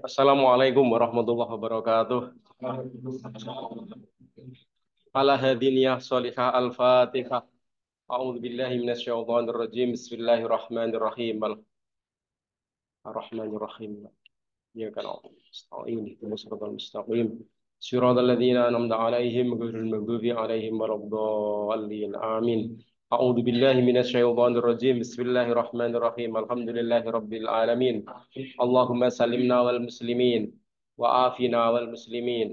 Assalamualaikum warahmatullahi wabarakatuh. Ala hadiniyah salihah al-fatihah. A'udzu billahi minasyaitonir rajim. Bismillahirrahmanirrahim. Ar-Rahmanir-Rahim. إياك نعبد ونستعين اهدنا الصراط المستقيم صراط الذين أنعمت عليهم غير المغضوب عليهم ولا الضالين آمين أعوذ بالله من الشيطان الرجيم بسم الله الرحمن الرحيم الحمد لله رب العالمين اللهم سلمنا والمسلمين وعافنا والمسلمين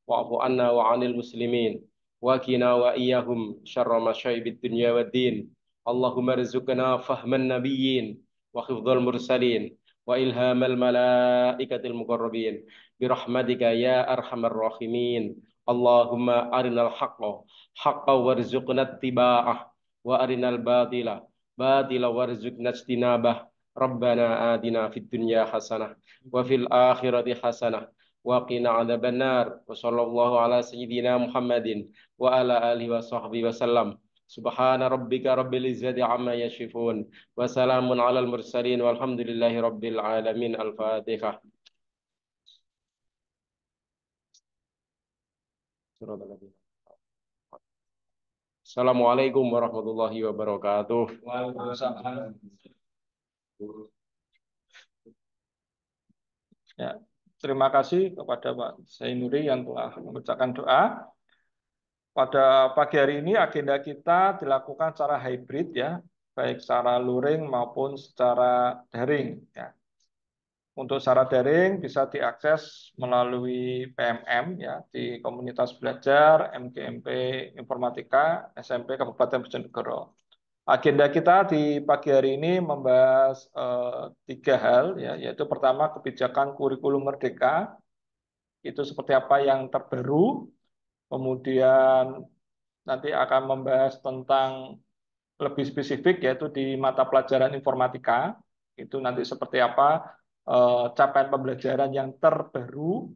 واعف عنا وعن المسلمين وقنا وإياهم شر مصائب الدنيا والدين اللهم ارزقنا فهم النبيين وحفظ المرسلين وإلهام الملائكة المقربين برحمتك يا أرحم الراحمين اللهم أرنا الحق حقا وارزقنا اتباعه وأرنا الباطل باطلا وارزقنا اجتنابه ربنا آتنا في الدنيا حسنة وفي الآخرة حسنة وقنا عذاب النار وصلى الله على سيدنا محمد وعلى آله وصحبه وسلم سبحان ربك رب العزة عما يصفون وسلام على المرسلين والحمد لله رب العالمين الفاتحة. Assalamualaikum warahmatullahi wabarakatuh. Waalaikumsalam. Ya, terima kasih kepada Pak Zainuri yang telah membacakan doa. Pada pagi hari ini agenda kita dilakukan secara hybrid ya, baik secara luring maupun secara daring ya. Untuk secara daring bisa diakses melalui PMM ya di komunitas belajar MGMP Informatika SMP Kabupaten Bojonegoro. Agenda kita di pagi hari ini membahas tiga hal ya, yaitu pertama kebijakan kurikulum merdeka itu seperti apa yang terbaru, kemudian nanti akan membahas tentang lebih spesifik yaitu di mata pelajaran informatika itu nanti seperti apa capaian pembelajaran yang terbaru.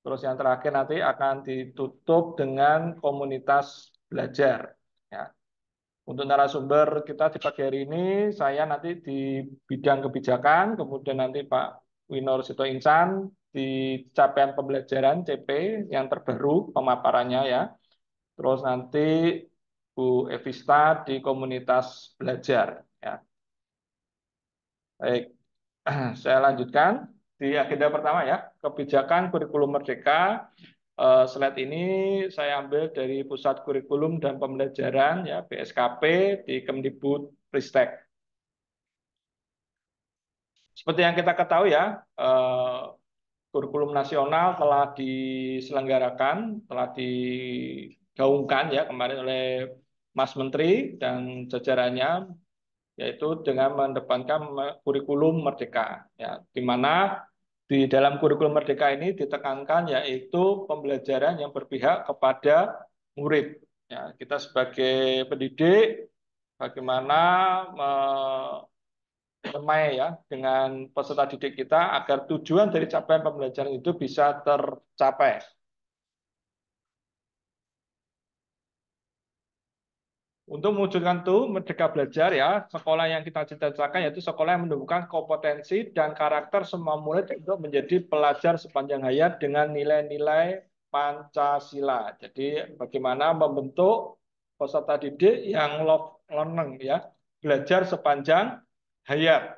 Terus yang terakhir nanti akan ditutup dengan komunitas belajar. Ya. Untuk narasumber kita di pagi hari ini, saya nanti di bidang kebijakan, kemudian nanti Pak Winor Sito Insan di capaian pembelajaran CP yang terbaru pemaparannya ya. Terus nanti Bu Evista di komunitas belajar. Ya. Baik, saya lanjutkan di agenda pertama ya, kebijakan kurikulum merdeka. Slide ini saya ambil dari Pusat Kurikulum dan Pembelajaran ya PSKP di Kemdikbudristek. Seperti yang kita ketahui ya, kurikulum nasional telah diselenggarakan, telah digaungkan ya kemarin oleh Mas Menteri dan jajarannya, yaitu dengan mendepankan kurikulum merdeka ya, di mana di dalam kurikulum merdeka ini ditekankan yaitu pembelajaran yang berpihak kepada murid ya, kita sebagai pendidik bagaimana bermain ya dengan peserta didik kita agar tujuan dari capaian pembelajaran itu bisa tercapai. Untuk mewujudkan itu, Merdeka Belajar ya, sekolah yang kita cita-citakan yaitu sekolah yang menumbuhkan kompetensi dan karakter semua murid untuk menjadi pelajar sepanjang hayat dengan nilai-nilai Pancasila. Jadi bagaimana membentuk peserta didik yang love learning ya, belajar sepanjang hayat.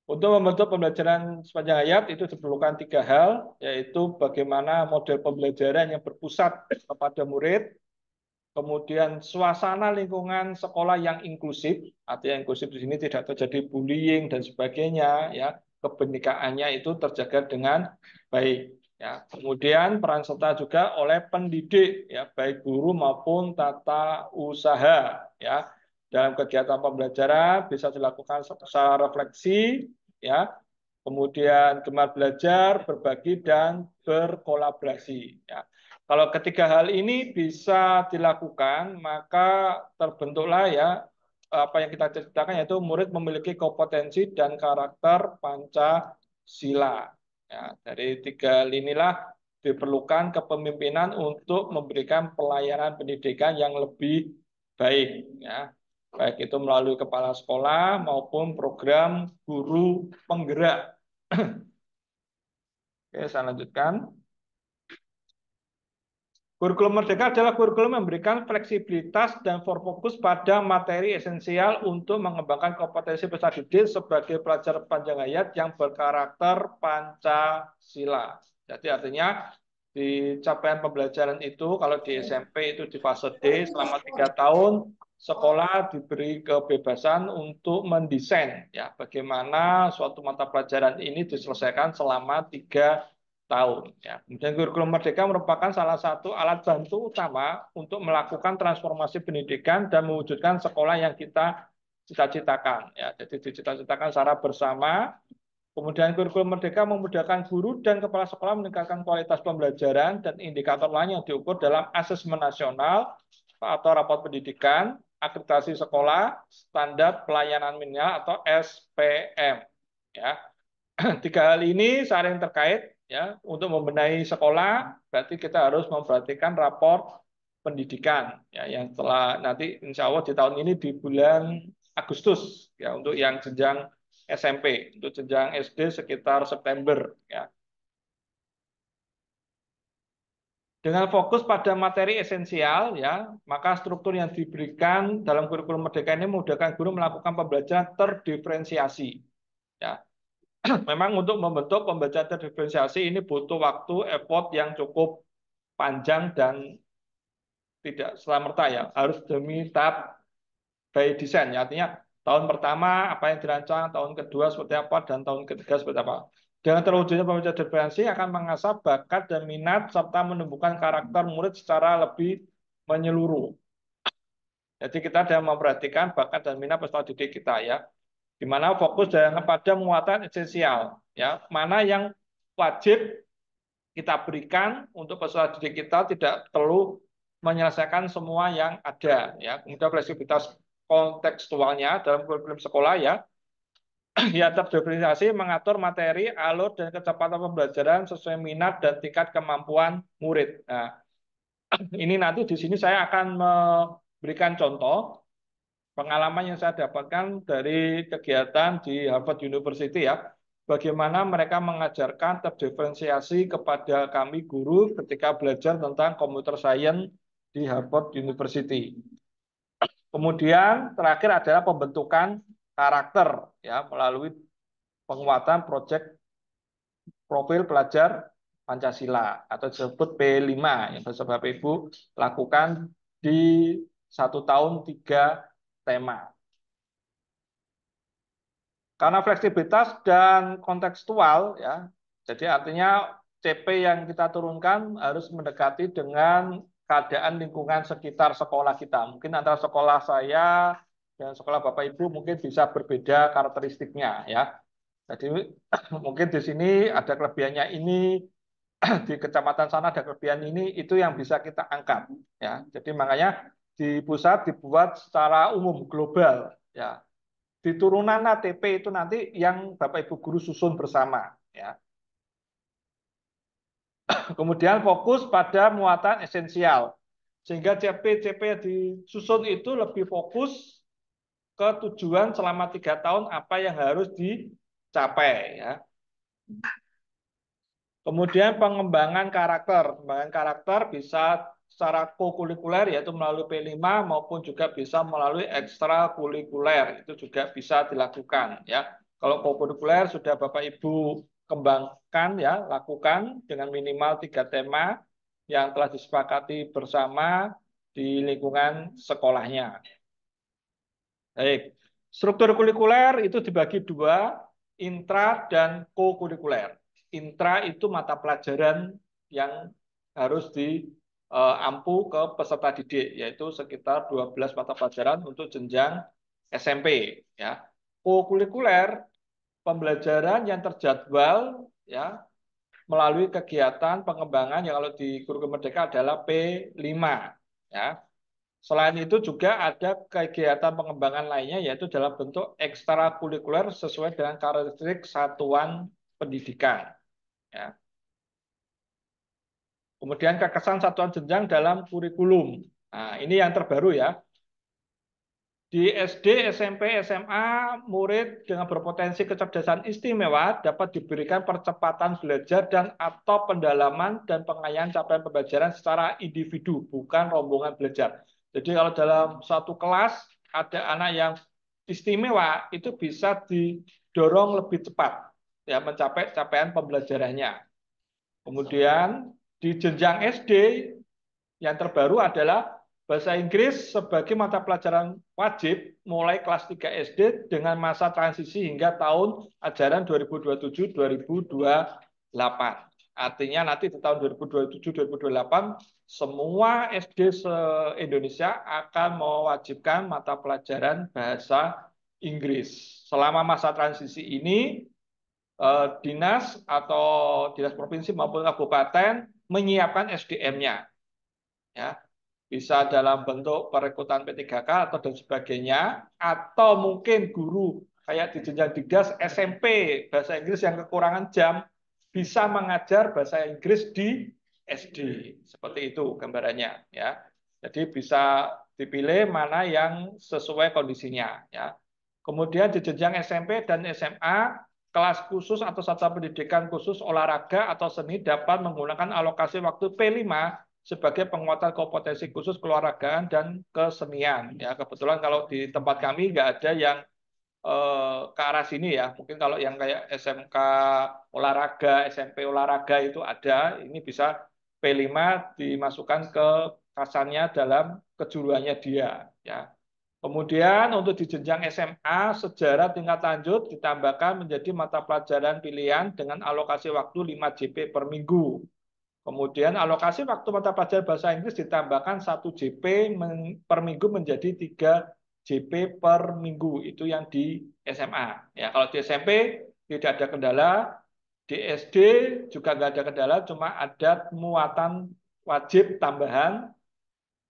Untuk membentuk pembelajaran sepanjang hayat itu diperlukan tiga hal, yaitu bagaimana model pembelajaran yang berpusat kepada murid, kemudian suasana lingkungan sekolah yang inklusif, artinya inklusif di sini tidak terjadi bullying dan sebagainya, ya kebenikaannya itu terjaga dengan baik. Ya, kemudian peran serta juga oleh pendidik, ya baik guru maupun tata usaha, ya dalam kegiatan pembelajaran bisa dilakukan secara refleksi, ya kemudian gemar belajar, berbagi dan berkolaborasi. Ya. Kalau ketiga hal ini bisa dilakukan, maka terbentuklah ya apa yang kita ceritakan yaitu murid memiliki kompetensi dan karakter Pancasila. Ya, dari tiga hal inilah diperlukan kepemimpinan untuk memberikan pelayanan pendidikan yang lebih baik. Ya. baik itu melalui kepala sekolah maupun program guru penggerak. Oke, saya lanjutkan. Kurikulum Merdeka adalah kurikulum yang memberikan fleksibilitas dan fokus pada materi esensial untuk mengembangkan kompetensi peserta didik sebagai pelajar panjang hayat yang berkarakter Pancasila. Jadi artinya di capaian pembelajaran itu, kalau di SMP itu di fase D selama 3 tahun, sekolah diberi kebebasan untuk mendesain ya bagaimana suatu mata pelajaran ini diselesaikan selama 3 tahun. Ya. Kemudian kurikulum Merdeka merupakan salah satu alat bantu utama untuk melakukan transformasi pendidikan dan mewujudkan sekolah yang kita cita-citakan. Ya. Jadi dicita-citakan secara bersama. Kemudian kurikulum Merdeka memudahkan guru dan kepala sekolah meningkatkan kualitas pembelajaran dan indikator lain yang diukur dalam asesmen nasional atau raport pendidikan, akreditasi sekolah, standar pelayanan minimal atau SPM. Ya. 3 hal ini saling terkait ya. Untuk membenahi sekolah berarti kita harus memperhatikan rapor pendidikan ya yang telah nanti insya Allah di tahun ini di bulan Agustus ya untuk yang jenjang SMP, untuk jenjang SD sekitar September ya. Dengan fokus pada materi esensial ya, maka struktur yang diberikan dalam kurikulum Merdeka ini memudahkan guru melakukan pembelajaran terdiferensiasi ya. Memang untuk membentuk pembelajaran terdiferensiasi ini butuh waktu, effort yang cukup panjang dan tidak serta-merta ya, harus demi tahap by design ya. Artinya tahun pertama apa yang dirancang, tahun kedua seperti apa, dan tahun ketiga seperti apa. Dengan terwujudnya pembelajaran diferensiasi akan mengasah bakat dan minat serta menumbuhkan karakter murid secara lebih menyeluruh. Jadi kita sudah memperhatikan bakat dan minat peserta didik kita ya, di mana fokus pada muatan esensial ya, mana yang wajib kita berikan untuk peserta didik kita, tidak perlu menyelesaikan semua yang ada ya. Kemudian fleksibilitas kontekstualnya dalam kurikulum sekolah ya, ya terdiferensiasi mengatur materi, alur dan kecepatan pembelajaran sesuai minat dan tingkat kemampuan murid. Nah, ini nanti di sini saya akan memberikan contoh pengalaman yang saya dapatkan dari kegiatan di Harvard University ya. Bagaimana mereka mengajarkan terdiferensiasi kepada kami guru ketika belajar tentang computer science di Harvard University. Kemudian terakhir adalah pembentukan karakter ya melalui penguatan proyek profil pelajar Pancasila atau disebut P5 yang bisa Bapak Ibu lakukan di 1 tahun 3 tema. Karena fleksibilitas dan kontekstual ya, jadi artinya CP yang kita turunkan harus mendekati dengan keadaan lingkungan sekitar sekolah kita. Mungkin antara sekolah saya dan sekolah Bapak Ibu mungkin bisa berbeda karakteristiknya ya. Jadi mungkin di sini ada kelebihannya ini, di kecamatan sana ada kelebihan ini, itu yang bisa kita angkat ya. Jadi makanya di pusat dibuat secara umum global ya. Di turunan ATP itu nanti yang Bapak Ibu guru susun bersama ya. Kemudian fokus pada muatan esensial. Sehingga CP-CP yang disusun itu lebih fokus ke tujuan selama 3 tahun apa yang harus dicapai ya. Kemudian pengembangan karakter. Pengembangan karakter bisa secara kokurikuler yaitu melalui P5 maupun juga bisa melalui ekstrakurikuler. Itu juga bisa dilakukan ya. Kalau kokurikuler sudah Bapak Ibu kembangkan ya, lakukan dengan minimal 3 tema yang telah disepakati bersama di lingkungan sekolahnya. Baik. Struktur kurikuler itu dibagi 2, intra dan kokurikuler. Intra itu mata pelajaran yang harus diampu ke peserta didik, yaitu sekitar 12 mata pelajaran untuk jenjang SMP. Ya. Kokurikuler, pembelajaran yang terjadwal ya melalui kegiatan pengembangan yang kalau di kurikulum Merdeka adalah P5. Ya. Selain itu juga ada kegiatan pengembangan lainnya yaitu dalam bentuk ekstrakurikuler sesuai dengan karakteristik satuan pendidikan. Ya. Kemudian kekesan satuan jenjang dalam kurikulum. Nah, ini yang terbaru ya. Di SD, SMP, SMA, murid dengan berpotensi kecerdasan istimewa dapat diberikan percepatan belajar dan atau pendalaman dan pengayaan capaian pembelajaran secara individu, bukan rombongan belajar. Jadi kalau dalam satu kelas ada anak yang istimewa, itu bisa didorong lebih cepat ya mencapai capaian pembelajarannya. Kemudian di jenjang SD yang terbaru adalah bahasa Inggris sebagai mata pelajaran wajib mulai kelas 3 SD dengan masa transisi hingga tahun ajaran 2027-2028. Artinya nanti di tahun 2027-2028 semua SD se-Indonesia akan mewajibkan mata pelajaran bahasa Inggris. Selama masa transisi ini, dinas atau dinas provinsi maupun kabupaten menyiapkan SDM-nya. Ya, bisa dalam bentuk perekrutan P3K atau dan sebagainya, atau mungkin guru kayak di jenjang digas SMP bahasa Inggris yang kekurangan jam bisa mengajar bahasa Inggris di SD, seperti itu gambarannya ya. Jadi bisa dipilih mana yang sesuai kondisinya ya. Kemudian di jenjang SMP dan SMA, kelas khusus atau satuan pendidikan khusus olahraga atau seni dapat menggunakan alokasi waktu P5 sebagai penguatan kompetensi khusus keolahragaan dan kesenian. Ya, kebetulan kalau di tempat kami nggak ada yang ke arah sini ya. Mungkin kalau yang kayak SMK olahraga, SMP olahraga itu ada, ini bisa P5 dimasukkan ke kasannya dalam kejuruannya dia. Ya. Kemudian untuk di jenjang SMA, sejarah tingkat lanjut ditambahkan menjadi mata pelajaran pilihan dengan alokasi waktu 5 JP per minggu. Kemudian alokasi waktu mata pelajaran bahasa Inggris ditambahkan 1 JP per minggu menjadi 3 JP per minggu. Itu yang di SMA. Ya, kalau di SMP tidak ada kendala, di SD juga nggak ada kendala, cuma ada muatan wajib tambahan.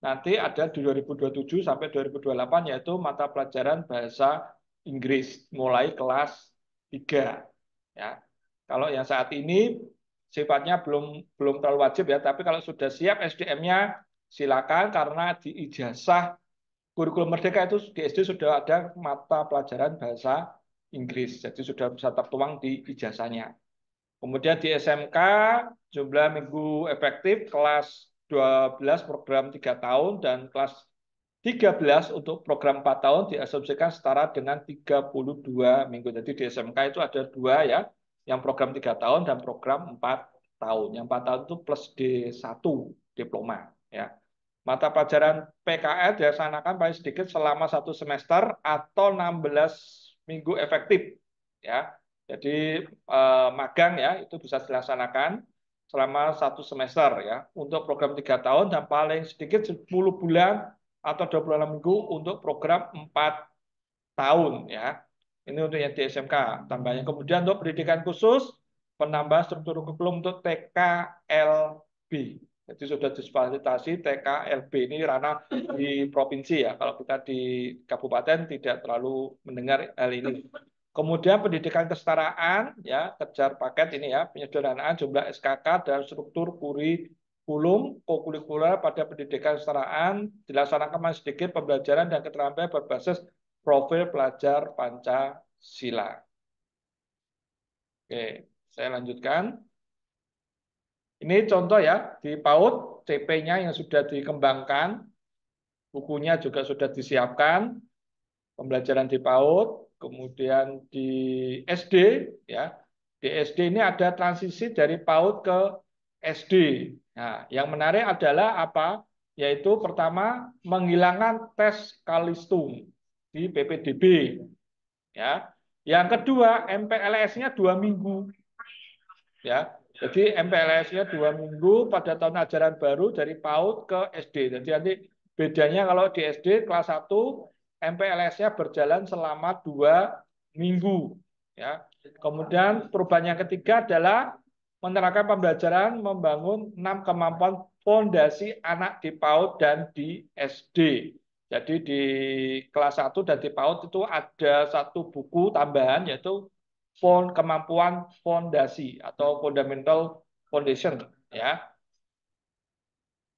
Nanti ada di 2027 sampai 2028 yaitu mata pelajaran bahasa Inggris mulai kelas 3. Ya. Kalau yang saat ini sifatnya belum belum terlalu wajib ya, tapi kalau sudah siap SDM-nya silakan karena di ijazah kurikulum Merdeka itu di SD sudah ada mata pelajaran bahasa Inggris. Jadi sudah bisa tertuang di ijazahnya. Kemudian di SMK jumlah minggu efektif kelas 12 program 3 tahun dan kelas 13 untuk program 4 tahun diasumsikan setara dengan 32 minggu. Jadi di SMK itu ada dua ya, yang program 3 tahun dan program 4 tahun. Yang 4 tahun itu plus D1 diploma ya. Mata pelajaran PKL dilaksanakan paling sedikit selama 1 semester atau 16 minggu efektif ya. Jadi magang ya itu bisa dilaksanakan selama 1 semester ya untuk program 3 tahun dan paling sedikit 10 bulan atau 26 minggu untuk program 4 tahun ya. Ini untuk yang di SMK tambahnya. Kemudian untuk pendidikan khusus penambahan struktur kurikulum untuk TKLB. Jadi sudah difasilitasi TKLB ini ranah di provinsi ya. Kalau kita di kabupaten tidak terlalu mendengar hal ini. Kemudian pendidikan kesetaraan ya, kejar paket ini ya, penyederhanaan jumlah SKK dan struktur kurikulum kokurikuler pada pendidikan kesetaraan dilaksanakan masih sedikit pembelajaran dan keterampilan berbasis profil pelajar Pancasila. Oke, saya lanjutkan. Ini contoh ya, di PAUD CP-nya yang sudah dikembangkan, bukunya juga sudah disiapkan, pembelajaran di PAUD, kemudian di SD, ya. Di SD ini ada transisi dari PAUD ke SD. Nah, yang menarik adalah apa? Yaitu pertama, menghilangkan tes Kalistung di PPDB. Ya. Yang kedua, MPLS-nya 2 minggu. Ya, jadi MPLS-nya 2 minggu pada tahun ajaran baru dari PAUD ke SD. Jadi nanti bedanya kalau di SD kelas 1 MPLS-nya berjalan selama 2 minggu. Ya. Kemudian perubahan yang ketiga adalah menerapkan pembelajaran membangun 6 kemampuan fondasi anak di PAUD dan di SD. Jadi di kelas 1 dan di PAUD itu ada satu buku tambahan yaitu kemampuan fondasi atau fundamental foundation ya.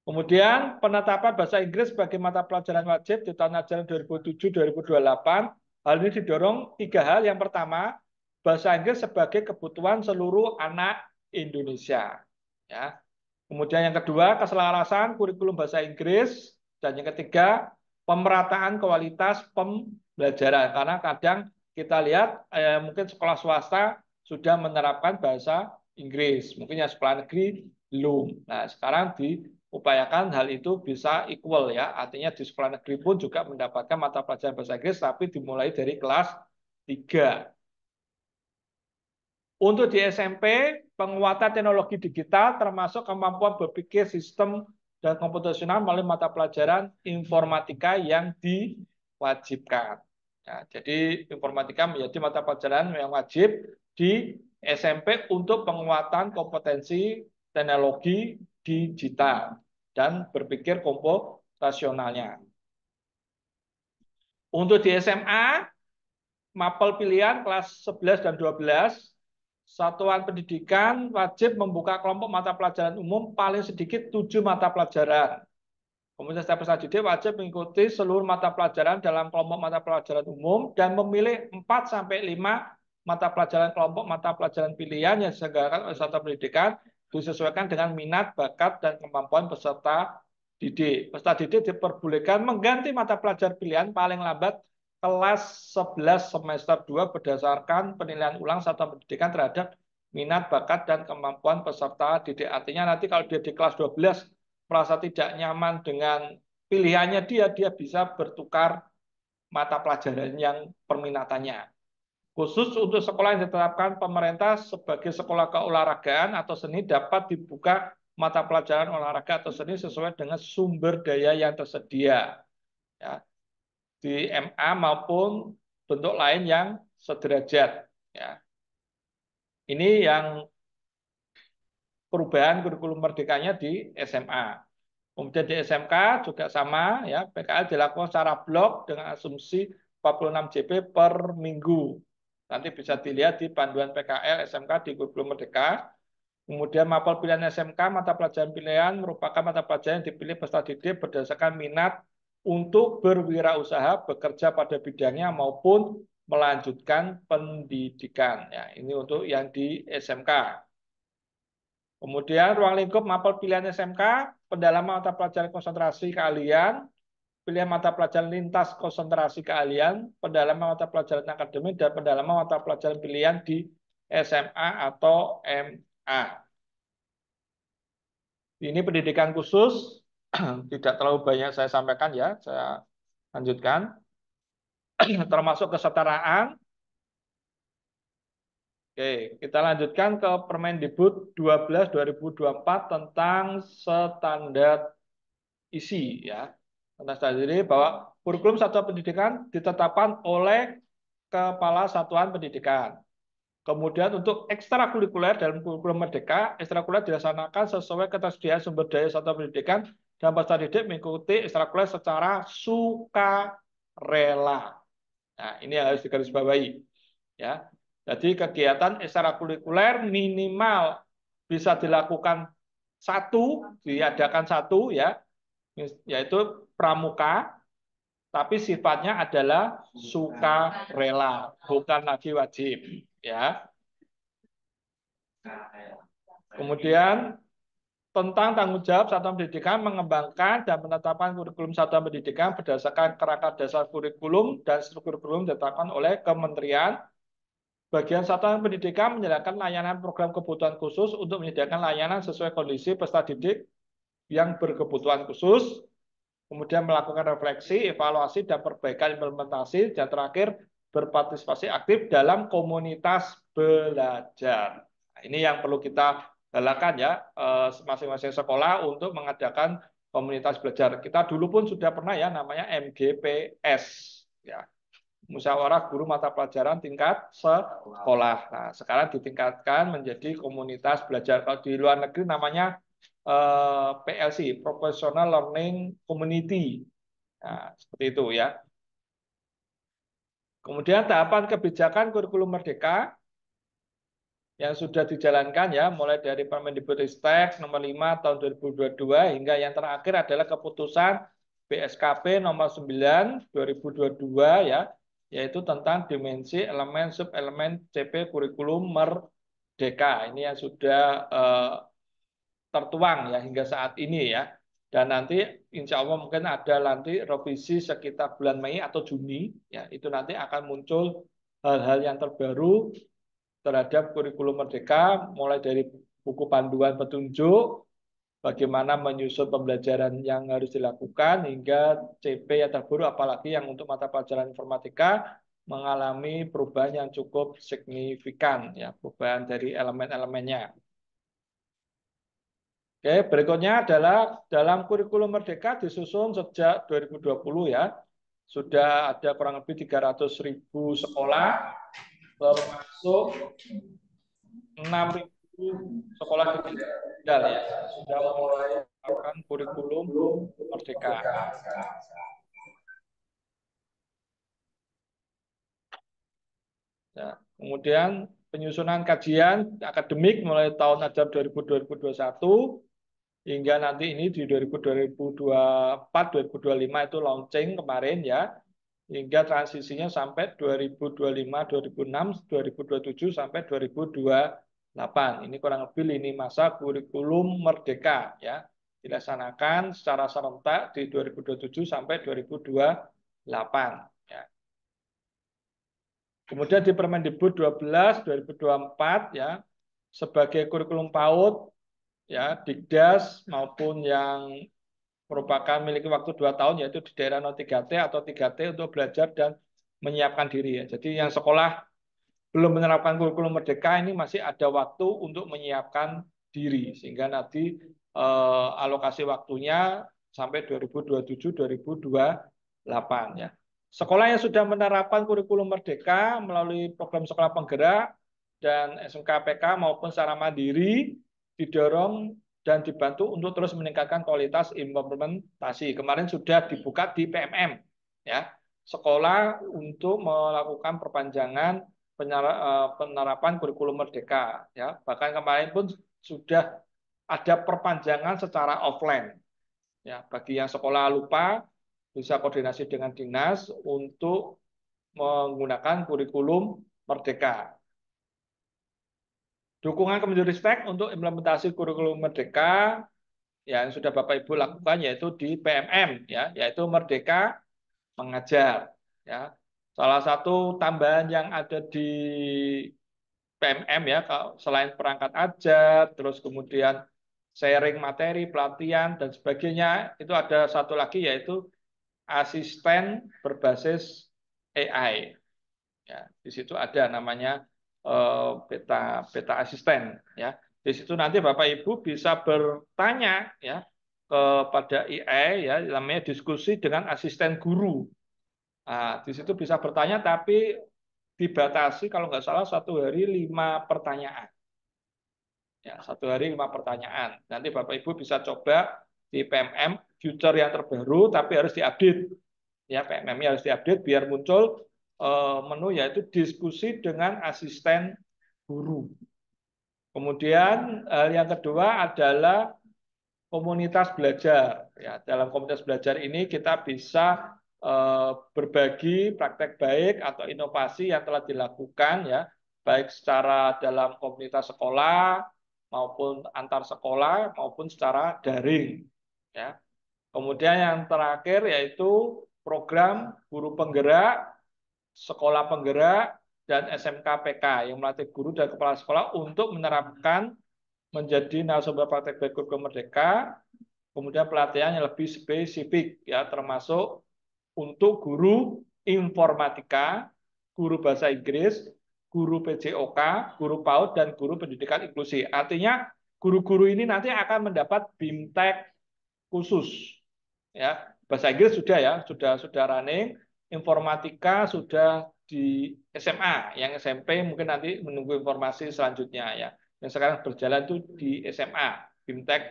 Kemudian penetapan bahasa Inggris sebagai mata pelajaran wajib di tahun ajaran 2007-2028. Hal ini didorong 3 hal. Yang pertama, bahasa Inggris sebagai kebutuhan seluruh anak Indonesia. Ya. Kemudian yang kedua, keselarasan kurikulum bahasa Inggris. Dan yang ketiga, pemerataan kualitas pembelajaran. Karena kadang kita lihat mungkin sekolah swasta sudah menerapkan bahasa Inggris. Mungkin yang sekolah negeri belum. Nah, sekarang diupayakan hal itu bisa equal ya. Artinya di sekolah negeri pun juga mendapatkan mata pelajaran bahasa Inggris, tapi dimulai dari kelas 3. Untuk di SMP, penguatan teknologi digital termasuk kemampuan berpikir sistem dan komputasional melalui mata pelajaran informatika yang diwajibkan. Nah, jadi informatika menjadi mata pelajaran yang wajib di SMP untuk penguatan kompetensi teknologi digital dan berpikir komputasionalnya. Untuk di SMA, mapel pilihan kelas 11 dan 12, satuan pendidikan wajib membuka kelompok mata pelajaran umum paling sedikit 7 mata pelajaran. Kemudian setiap peserta didik wajib mengikuti seluruh mata pelajaran dalam kelompok mata pelajaran umum dan memilih 4-5 mata pelajaran kelompok mata pelajaran pilihan yang diselenggarakan oleh satuan pendidikan disesuaikan dengan minat, bakat, dan kemampuan peserta didik. Peserta didik diperbolehkan mengganti mata pelajaran pilihan paling lambat kelas 11 semester 2 berdasarkan penilaian ulang satuan pendidikan terhadap minat, bakat, dan kemampuan peserta didik. Artinya nanti kalau dia di kelas 12 merasa tidak nyaman dengan pilihannya dia bisa bertukar mata pelajaran yang perminatannya. Khusus untuk sekolah yang ditetapkan pemerintah sebagai sekolah keolahragaan atau seni dapat dibuka mata pelajaran olahraga atau seni sesuai dengan sumber daya yang tersedia. Ya, di MA maupun bentuk lain yang sederajat. Ya. Ini yang perubahan kurikulum merdekanya di SMA. Kemudian di SMK juga sama, ya PKL dilakukan secara blok dengan asumsi 46 JP per minggu. Nanti bisa dilihat di panduan PKL SMK di kurikulum merdeka. Kemudian mapel pilihan SMK, mata pelajaran pilihan merupakan mata pelajaran yang dipilih peserta didik berdasarkan minat untuk berwirausaha, bekerja pada bidangnya maupun melanjutkan pendidikan. Ya, ini untuk yang di SMK. Kemudian ruang lingkup mapel pilihan SMK, pendalaman mata pelajaran konsentrasi keahlian, pilihan mata pelajaran lintas konsentrasi keahlian, pendalaman mata pelajaran akademik, dan pendalaman mata pelajaran pilihan di SMA atau MA. Ini pendidikan khusus, tidak terlalu banyak saya sampaikan ya, saya lanjutkan. Termasuk kesetaraan. Oke, kita lanjutkan ke Permendikbud 12/2024 tentang standar isi ya. Tentang standar isi bahwa kurikulum satuan pendidikan ditetapkan oleh Kepala Satuan Pendidikan. Kemudian untuk ekstrakurikuler dalam kurikulum merdeka, ekstrakurikuler dilaksanakan sesuai ketersediaan sumber daya satuan pendidikan dan peserta didik mengikuti ekstrakurikuler secara sukarela. Nah, ini yang harus digarisbawahi. Ya. Jadi kegiatan ekstrakurikuler minimal bisa dilakukan diadakan satu ya, yaitu pramuka, tapi sifatnya adalah sukarela, bukan lagi wajib. Ya. Kemudian tentang tanggung jawab satuan pendidikan mengembangkan dan menetapkan kurikulum satuan pendidikan berdasarkan kerangka dasar kurikulum dan struktur kurikulum ditetapkan oleh Kementerian. Bagian satuan pendidikan menyediakan layanan program kebutuhan khusus untuk menyediakan layanan sesuai kondisi peserta didik yang berkebutuhan khusus, kemudian melakukan refleksi, evaluasi, dan perbaikan implementasi, dan terakhir berpartisipasi aktif dalam komunitas belajar. Nah, ini yang perlu kita galakan ya, masing-masing sekolah untuk mengadakan komunitas belajar. Kita dulu pun sudah pernah ya namanya MGPS, ya, musyawarah guru mata pelajaran tingkat sekolah. Nah, sekarang ditingkatkan menjadi komunitas belajar. Kalau di luar negeri namanya PLC, Professional Learning Community. Nah, seperti itu ya. Kemudian tahapan kebijakan kurikulum merdeka. yang sudah dijalankan ya, mulai dari Permendikbudristek nomor 5 tahun 2022 hingga yang terakhir adalah keputusan BSKP nomor 9 2022 ya, yaitu tentang dimensi elemen subelemen CP kurikulum merdeka. Ini yang sudah tertuang ya hingga saat ini ya. Dan nanti insya Allah mungkin ada nanti revisi sekitar bulan Mei atau Juni ya, itu nanti akan muncul hal-hal yang terbaru terhadap kurikulum merdeka, mulai dari buku panduan petunjuk, bagaimana menyusun pembelajaran yang harus dilakukan, hingga CP yang terbaru, apalagi yang untuk mata pelajaran informatika, mengalami perubahan yang cukup signifikan, ya, perubahan dari elemen-elemennya. Oke, berikutnya adalah dalam kurikulum merdeka disusun sejak 2020 ya, sudah ada kurang lebih 300.000 sekolah, termasuk 6.000 sekolah digital ya sudah mulai melakukan kurikulum merdeka. Ya, kemudian penyusunan kajian akademik mulai tahun ajar 2021 hingga nanti ini di 2024-2025 itu launching kemarin ya, hingga transisinya sampai 2025, 2026, 2027 sampai 2028. Ini kurang lebih lini masa kurikulum merdeka ya, dilaksanakan secara serentak di 2027 sampai 2028 ya. Kemudian di Permendikbud 12 2024 ya, sebagai kurikulum PAUD ya, Dikdas maupun yang merupakan memiliki waktu 2 tahun yaitu di daerah 3T atau 3T untuk belajar dan menyiapkan diri ya. Jadi yang sekolah belum menerapkan kurikulum merdeka ini masih ada waktu untuk menyiapkan diri sehingga nanti alokasi waktunya sampai 2027-2028 ya. Sekolah yang sudah menerapkan kurikulum merdeka melalui program sekolah penggerak dan SMK-PK maupun secara mandiri didorong dan dibantu untuk terus meningkatkan kualitas implementasi. Kemarin sudah dibuka di PMM ya, sekolah untuk melakukan perpanjangan penerapan kurikulum merdeka ya. Bahkan kemarin pun sudah ada perpanjangan secara offline ya, bagi yang sekolah lupa bisa koordinasi dengan dinas untuk menggunakan kurikulum merdeka. Dukungan Kemendikbudristek untuk implementasi kurikulum merdeka yang sudah Bapak Ibu lakukan yaitu di PMM ya, yaitu Merdeka Mengajar ya. Salah satu tambahan yang ada di PMM ya, selain perangkat ajar, terus kemudian sharing materi, pelatihan dan sebagainya, itu ada satu lagi yaitu asisten berbasis AI. Ya, di situ ada namanya beta asisten ya. Di situ nanti Bapak Ibu bisa bertanya ya kepada AI ya, namanya diskusi dengan asisten guru. Nah, di situ bisa bertanya tapi dibatasi kalau nggak salah 1 hari 5 pertanyaan. Ya, 1 hari 5 pertanyaan. Nanti Bapak Ibu bisa coba di PMM future yang terbaru tapi harus diupdate. Ya, PMM-nya harus diupdate biar muncul menu yaitu diskusi dengan asisten guru. Kemudian yang kedua adalah komunitas belajar. Ya, dalam komunitas belajar ini kita bisa berbagi praktek baik atau inovasi yang telah dilakukan ya, baik secara dalam komunitas sekolah maupun antar sekolah maupun secara daring. Ya. Kemudian yang terakhir yaitu program guru penggerak, sekolah penggerak, dan SMK-PK yang melatih guru dan kepala sekolah untuk menerapkan menjadi narasumber praktek baik kurikulum merdeka. Kemudian pelatihan yang lebih spesifik ya, termasuk untuk guru informatika, guru bahasa Inggris, guru PJOK, guru PAUD dan guru pendidikan inklusi. Artinya guru-guru ini nanti akan mendapat BIMTEK khusus. Ya, bahasa Inggris sudah ya, sudah running, informatika sudah di SMA, yang SMP mungkin nanti menunggu informasi selanjutnya ya. Yang sekarang berjalan itu di SMA, BIMTEK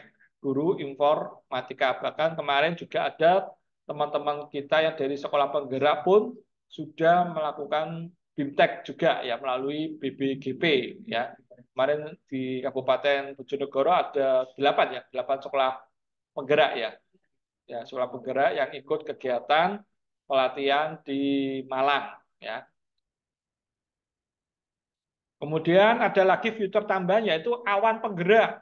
guru informatika. Bahkan kemarin juga ada teman-teman kita yang dari sekolah penggerak pun sudah melakukan BIMTEK juga ya melalui BBGP ya. Kemarin di Kabupaten Bojonegoro ada 8 ya, 8 sekolah penggerak ya. Ya, sekolah penggerak yang ikut kegiatan pelatihan di Malang ya. Kemudian ada lagi fitur tambahan yaitu awan penggerak.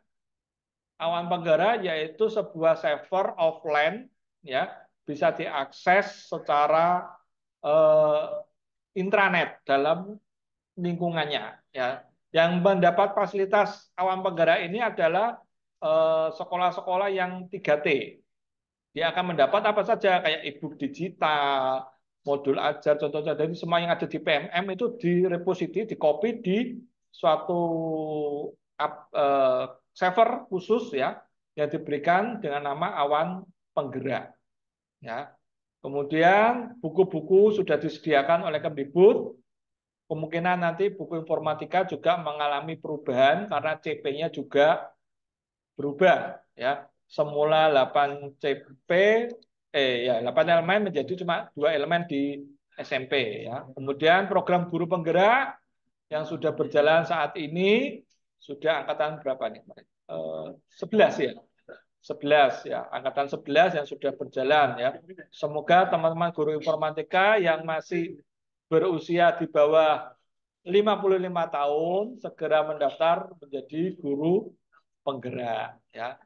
Awan penggerak yaitu sebuah server offline ya, bisa diakses secara eh, intranet dalam lingkungannya ya. Yang mendapat fasilitas awan penggerak ini adalah sekolah-sekolah yang 3T. Dia akan mendapat apa saja kayak e-book digital, modul ajar, contoh-contoh dari semua yang ada di PMM itu direpositi, dikopi di suatu server khusus ya yang diberikan dengan nama awan penggerak ya. Kemudian buku-buku sudah disediakan oleh Kemdikbud. Kemungkinan nanti buku informatika juga mengalami perubahan karena CP-nya juga berubah ya. Semula 8 CP 8 elemen menjadi cuma 2 elemen di SMP ya. Kemudian program guru penggerak yang sudah berjalan saat ini sudah angkatan berapa nih? 11 ya. 11 ya, angkatan 11 yang sudah berjalan ya. Semoga teman-teman guru informatika yang masih berusia di bawah 55 tahun segera mendaftar menjadi guru penggerak ya.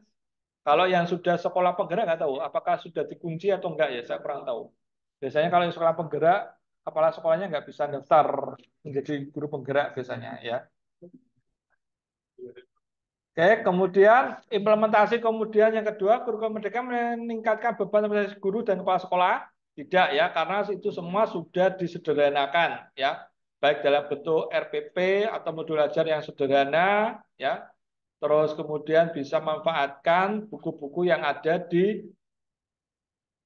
Kalau yang sudah sekolah penggerak nggak tahu apakah sudah dikunci atau enggak ya, saya kurang tahu. Biasanya kalau yang sekolah penggerak kepala sekolahnya nggak bisa daftar menjadi guru penggerak biasanya ya. Oke, kemudian implementasi kemudian yang kedua, kurikulum merdeka meningkatkan beban administrasi guru dan kepala sekolah. Tidak ya, karena itu semua sudah disederhanakan ya, baik dalam bentuk RPP atau modul ajar yang sederhana ya. Terus kemudian bisa memanfaatkan buku-buku yang ada di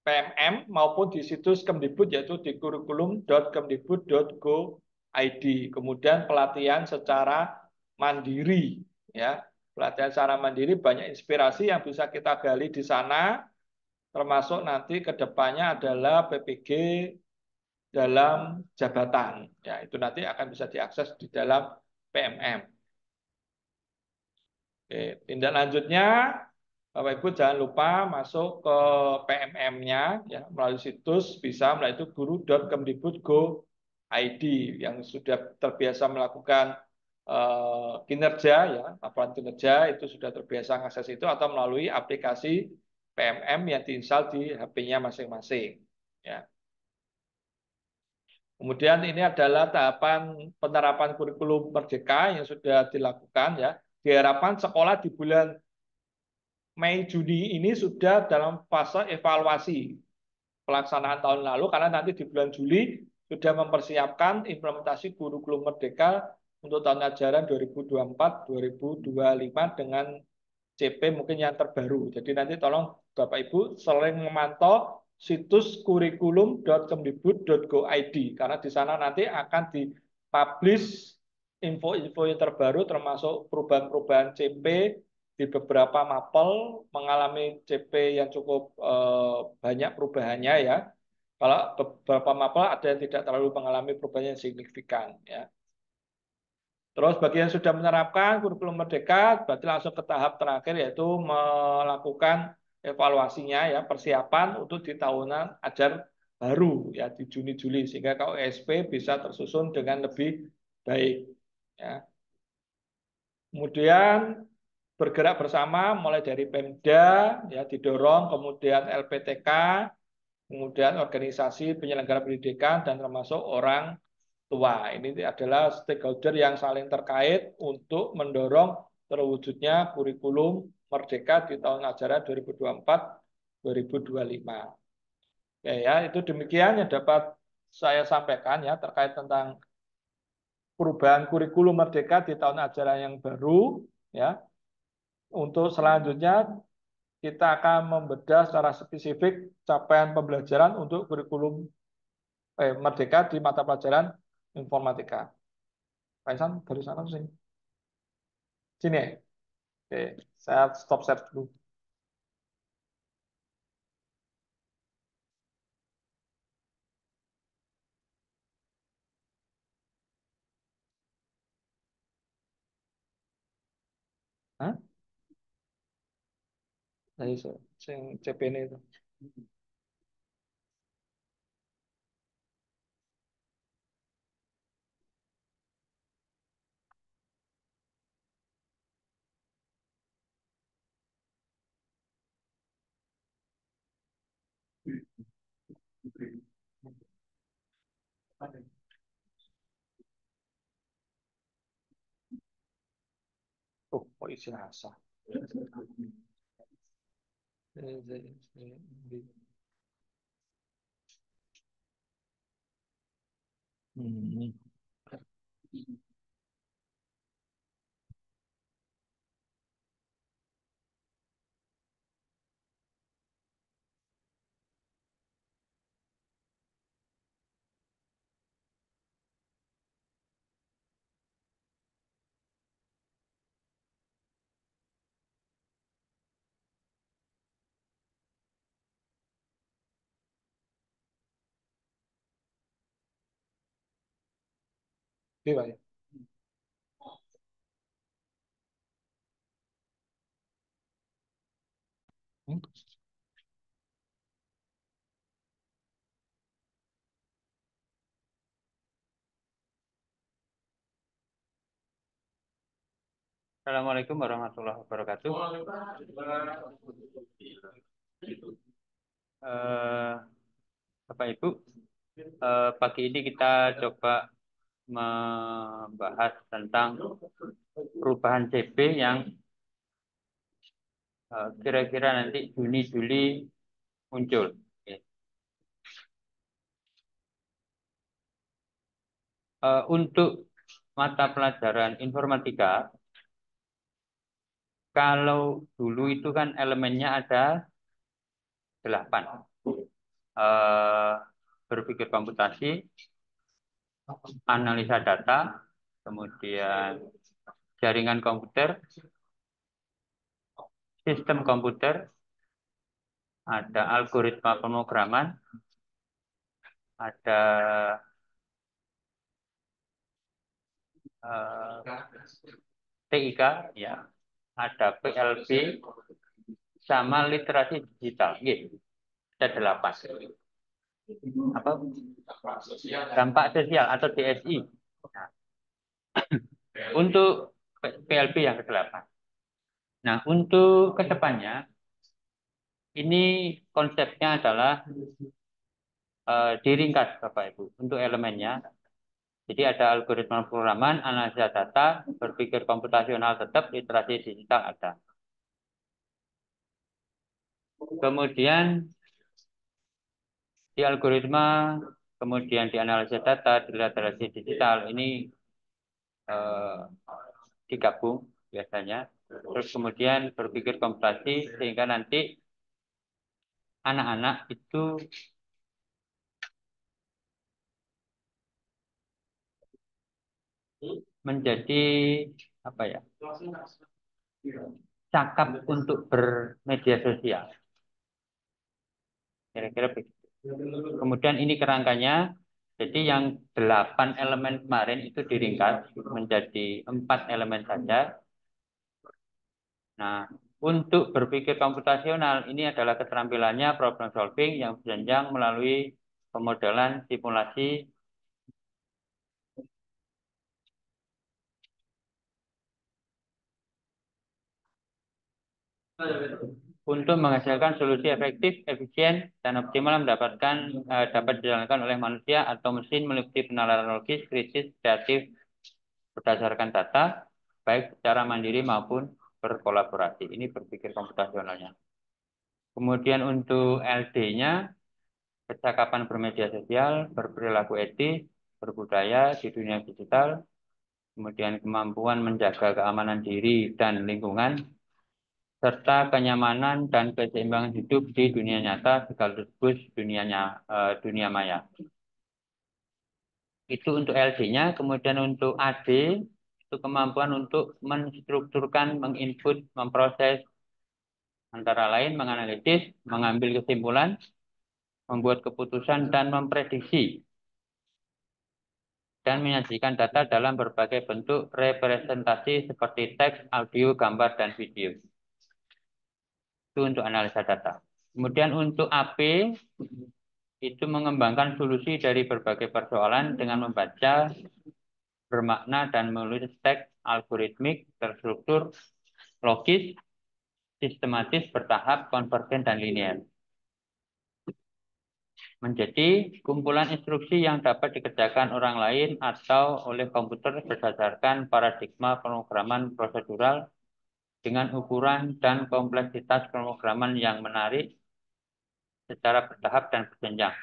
PMM maupun di situs Kemdikbud yaitu di kurikulum.kemdikbud.go.id. Kemudian pelatihan secara mandiri ya. Pelatihan secara mandiri banyak inspirasi yang bisa kita gali di sana, termasuk nanti ke depannya adalah PPG dalam jabatan. Ya, itu nanti akan bisa diakses di dalam PMM. Oke, tindak lanjutnya Bapak Ibu jangan lupa masuk ke PMM-nya ya melalui situs bisa melalui itu guru.kemdikbud.go.id yang sudah terbiasa melakukan kinerja ya laporan kinerja itu sudah terbiasa mengakses itu atau melalui aplikasi PMM yang diinstal di HP-nya masing-masing ya. Kemudian ini adalah tahapan penerapan kurikulum Merdeka yang sudah dilakukan ya. Diharapkan sekolah di bulan Mei Juni ini sudah dalam fase evaluasi pelaksanaan tahun lalu karena nanti di bulan Juli sudah mempersiapkan implementasi kurikulum Merdeka untuk tahun ajaran 2024-2025 dengan CP mungkin yang terbaru. Jadi nanti tolong Bapak Ibu sering memantau situs kurikulum.kemdikbud.go.id karena di sana nanti akan dipublish info-info yang terbaru termasuk perubahan-perubahan CP di beberapa mapel mengalami CP yang cukup banyak perubahannya ya. Kalau beberapa mapel ada yang tidak terlalu mengalami perubahan yang signifikan ya. Terus bagi yang sudah menerapkan kurikulum Merdeka, berarti langsung ke tahap terakhir yaitu melakukan evaluasinya ya, persiapan untuk di tahunan ajar baru ya di Juni-Juli sehingga KUSP bisa tersusun dengan lebih baik ya. Kemudian bergerak bersama mulai dari Pemda ya didorong, kemudian LPTK, kemudian organisasi penyelenggara pendidikan dan termasuk orang tua. Ini adalah stakeholder yang saling terkait untuk mendorong terwujudnya kurikulum Merdeka di tahun ajaran 2024-2025. Oke ya, itu demikian yang dapat saya sampaikan ya terkait tentang perubahan kurikulum Merdeka di tahun ajaran yang baru ya. Untuk selanjutnya kita akan membedah secara spesifik capaian pembelajaran untuk kurikulum Merdeka di mata pelajaran informatika. Paisan dari sana sini. Sini ya. Oke, saya stop share dulu. Hah? Nah, iso. Sing CPN itu. Oh, kok isi rasa. Hmm. Oke, Pak. Hmm? Assalamualaikum warahmatullahi wabarakatuh. Eh, Bapak Ibu, pagi ini kita coba membahas tentang perubahan CB yang kira-kira nanti Juni-Juli muncul. Oke. Untuk mata pelajaran informatika, kalau dulu itu kan elemennya ada 8. Eh, Berpikir komputasi, analisa data, kemudian jaringan komputer, sistem komputer, ada algoritma pemrograman, ada TIK, ya, ada PLB, sama literasi digital. Gitu. Ada 8. Apa? Dampak sosial atau DSI. Nah, untuk PLB yang ke-8. Nah, untuk kedepannya, ini konsepnya adalah diringkas, Bapak Ibu, untuk elemennya. Jadi ada algoritma pemrograman, analisa data, berpikir komputasional tetap, literasi digital ada. Kemudian di algoritma, kemudian di analisa data, di literasi digital, ini eh, digabung biasanya. Terus kemudian berpikir komputasi, sehingga nanti anak-anak itu menjadi apa ya, cakap untuk bermedia sosial. Kira-kira begitu. Kemudian ini kerangkanya, jadi yang 8 elemen kemarin itu diringkas menjadi 4 elemen saja. Nah, untuk berpikir komputasional, ini adalah keterampilannya problem solving yang berjenjang melalui pemodelan simulasi untuk menghasilkan solusi efektif, efisien, dan optimal dapat dijalankan oleh manusia atau mesin meliputi penalaran logis, kritis, kreatif, berdasarkan data, baik secara mandiri maupun berkolaborasi. Ini berpikir komputasionalnya. Kemudian untuk LD-nya, kecakapan bermedia sosial, berperilaku etis, berbudaya di dunia digital, kemudian kemampuan menjaga keamanan diri dan lingkungan, serta kenyamanan dan keseimbangan hidup di dunia nyata sekaligus dunia maya. Itu untuk LD-nya. Kemudian untuk AD, itu kemampuan untuk menstrukturkan, menginput, memproses, antara lain menganalisis, mengambil kesimpulan, membuat keputusan, dan memprediksi dan menyajikan data dalam berbagai bentuk representasi seperti teks, audio, gambar, dan video. Itu untuk analisa data. Kemudian untuk AP, itu mengembangkan solusi dari berbagai persoalan dengan membaca, bermakna, dan menulis teks algoritmik, terstruktur, logis, sistematis, bertahap, konvergen, dan linear. Menjadi kumpulan instruksi yang dapat dikerjakan orang lain atau oleh komputer berdasarkan paradigma pemrograman prosedural dengan ukuran dan kompleksitas pemrograman yang menarik secara bertahap dan berjenjang.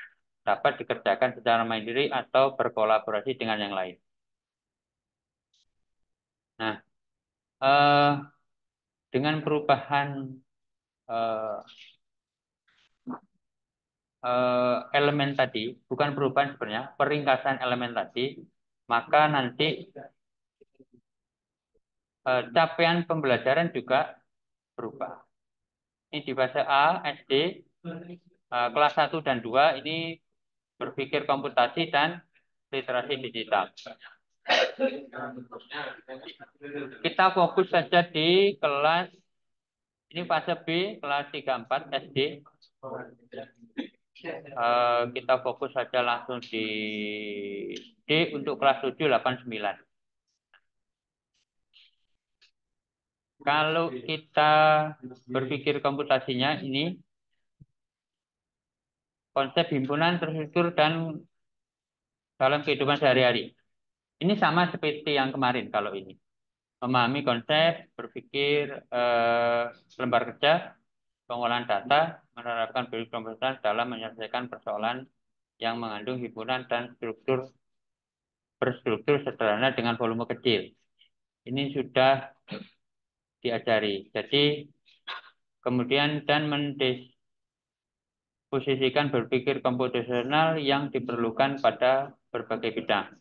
Dapat dikerjakan secara mandiri atau berkolaborasi dengan yang lain. Nah, dengan perubahan elemen tadi, bukan perubahan sebenarnya, peringkasan elemen tadi, maka nanti capaian pembelajaran juga berubah. Ini di fase A, SD, kelas 1 dan 2 ini berpikir komputasi dan literasi digital. Kita fokus saja di kelas, ini fase B, kelas 3-4 SD. Kita fokus saja langsung di D untuk kelas 7, 8, 9. Kalau kita berpikir komputasinya ini konsep himpunan, terstruktur, dan dalam kehidupan sehari-hari. Ini sama seperti yang kemarin kalau ini. Memahami konsep, berpikir lembar kerja, pengolahan data, menerapkan prinsip komputer dalam menyelesaikan persoalan yang mengandung himpunan dan berstruktur sederhana dengan volume kecil. Ini sudah diajari. Jadi kemudian dan mendisposisikan berpikir komputasional yang diperlukan pada berbagai bidang.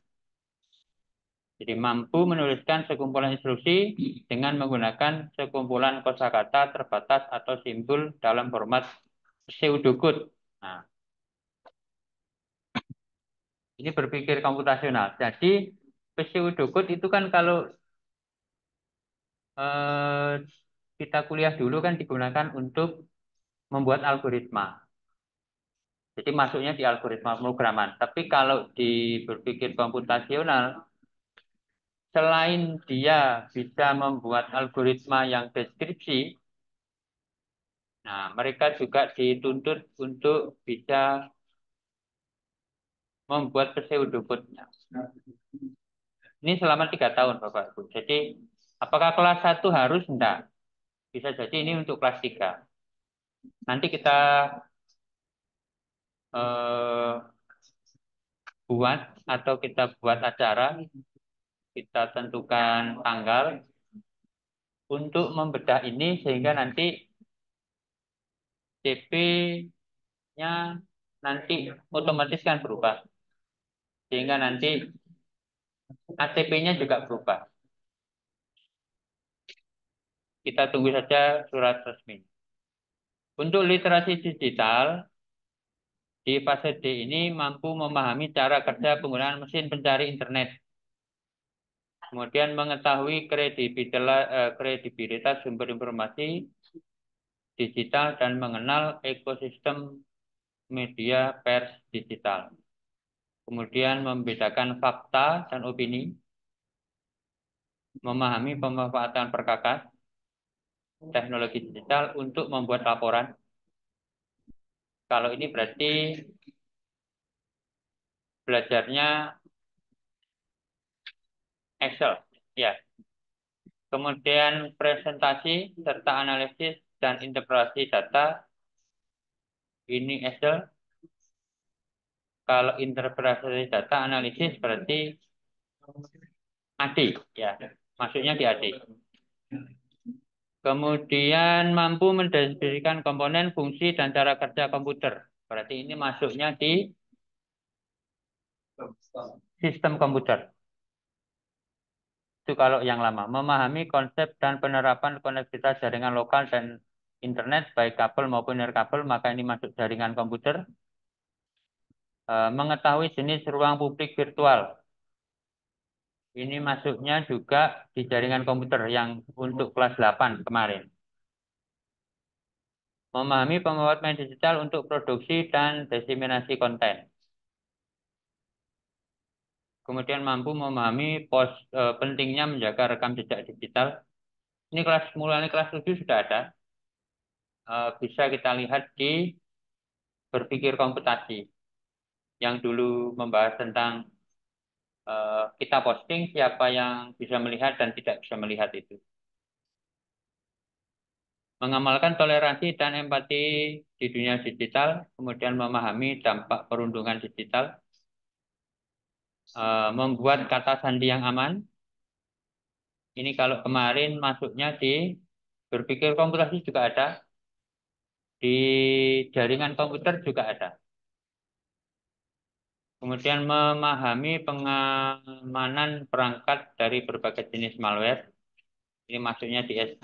Jadi mampu menuliskan sekumpulan instruksi dengan menggunakan sekumpulan kosakata terbatas atau simbol dalam format pseudocode. Nah, ini berpikir komputasional. Jadi pseudocode itu kan kalau kita kuliah dulu kan digunakan untuk membuat algoritma. Jadi masuknya di algoritma pemrograman. Tapi kalau di berpikir komputasional, selain dia bisa membuat algoritma yang deskripsi, nah mereka juga dituntut untuk bisa membuat pseudocode-nya. Ini selama 3 tahun, Bapak Ibu. Jadi, apakah kelas 1 harus? Enggak. Bisa jadi ini untuk kelas 3. Nanti kita buat atau kita buat acara, kita tentukan tanggal untuk membedah ini sehingga nanti CP-nya nanti otomatis kan berubah. Sehingga nanti ATP-nya juga berubah. Kita tunggu saja surat resmi. Untuk literasi digital, di fase D ini mampu memahami cara kerja penggunaan mesin pencari internet. Kemudian mengetahui kredibilitas sumber informasi digital dan mengenal ekosistem media pers digital. Kemudian membedakan fakta dan opini, memahami pemanfaatan perkakas, teknologi digital untuk membuat laporan. Kalau ini berarti belajarnya Excel, ya. Kemudian presentasi serta analisis dan integrasi data, ini Excel. Kalau interpretasi data analisis berarti AD, ya. Maksudnya di AD. Kemudian mampu mendeskripsikan komponen, fungsi, dan cara kerja komputer. Berarti ini masuknya di sistem komputer. Itu kalau yang lama. Memahami konsep dan penerapan konektivitas jaringan lokal dan internet, baik kabel maupun nirkabel, maka ini masuk jaringan komputer. Mengetahui jenis ruang publik virtual. Ini masuknya juga di jaringan komputer yang untuk kelas 8 kemarin. Memahami penguat media digital untuk produksi dan diseminasi konten. Kemudian mampu memahami pentingnya menjaga rekam jejak digital. Ini mulai kelas 7 sudah ada. Bisa kita lihat di berpikir komputasi yang dulu membahas tentang kita posting siapa yang bisa melihat dan tidak bisa melihat itu. Mengamalkan toleransi dan empati di dunia digital, kemudian memahami dampak perundungan digital, membuat kata sandi yang aman. Ini kalau kemarin masuknya di berpikir komputasi juga ada, di jaringan komputer juga ada. Kemudian memahami pengamanan perangkat dari berbagai jenis malware. Ini masuknya di SK.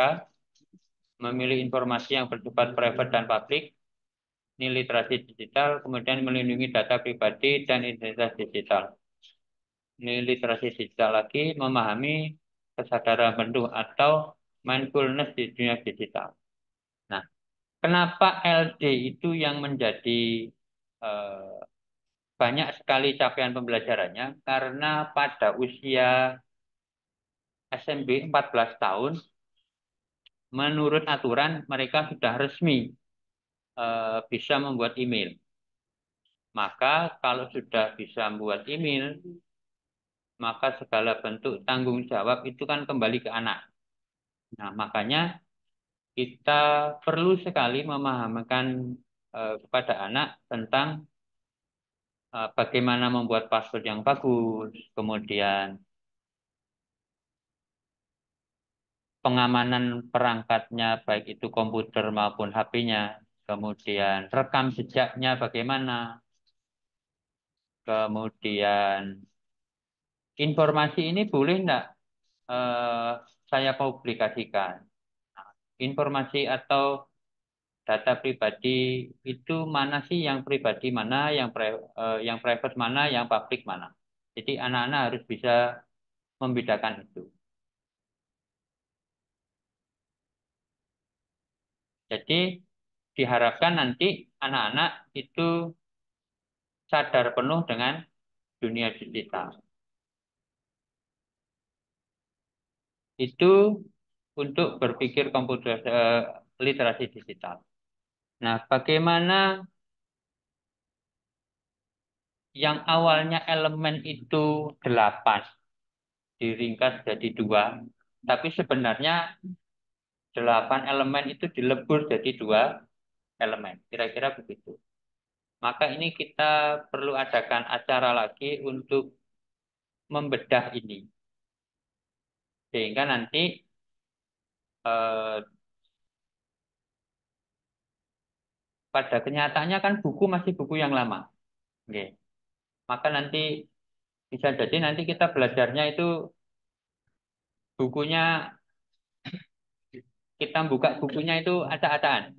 Memilih informasi yang bersifat private dan publik. Ini literasi digital. Kemudian melindungi data pribadi dan identitas digital. Ini literasi digital lagi, memahami kesadaran penuh atau mindfulness di dunia digital. Nah, kenapa LD itu yang menjadi eh, banyak sekali capaian pembelajarannya? Karena pada usia SMP 14 tahun, menurut aturan mereka sudah resmi bisa membuat email. Maka kalau sudah bisa membuat email, maka segala bentuk tanggung jawab itu kan kembali ke anak. Nah, makanya kita perlu sekali memahamkan kepada anak tentang bagaimana membuat password yang bagus, kemudian pengamanan perangkatnya, baik itu komputer maupun HP-nya, kemudian rekam jejaknya bagaimana, kemudian informasi ini boleh enggak eh, saya publikasikan. Nah, informasi atau data pribadi itu mana sih yang pribadi mana, yang private mana, yang publik mana. Jadi anak-anak harus bisa membedakan itu. Jadi diharapkan nanti anak-anak itu sadar penuh dengan dunia digital. Itu untuk berpikir literasi digital. Nah, bagaimana yang awalnya elemen itu 8 diringkas jadi 2, tapi sebenarnya 8 elemen itu dilebur jadi 2 elemen. Kira-kira begitu. Maka ini kita perlu adakan acara lagi untuk membedah ini. Sehingga nanti eh, pada kenyataannya kan buku masih buku yang lama. Oke. Maka nanti bisa jadi nanti kita belajarnya itu bukunya, kita buka bukunya itu acak-acakan.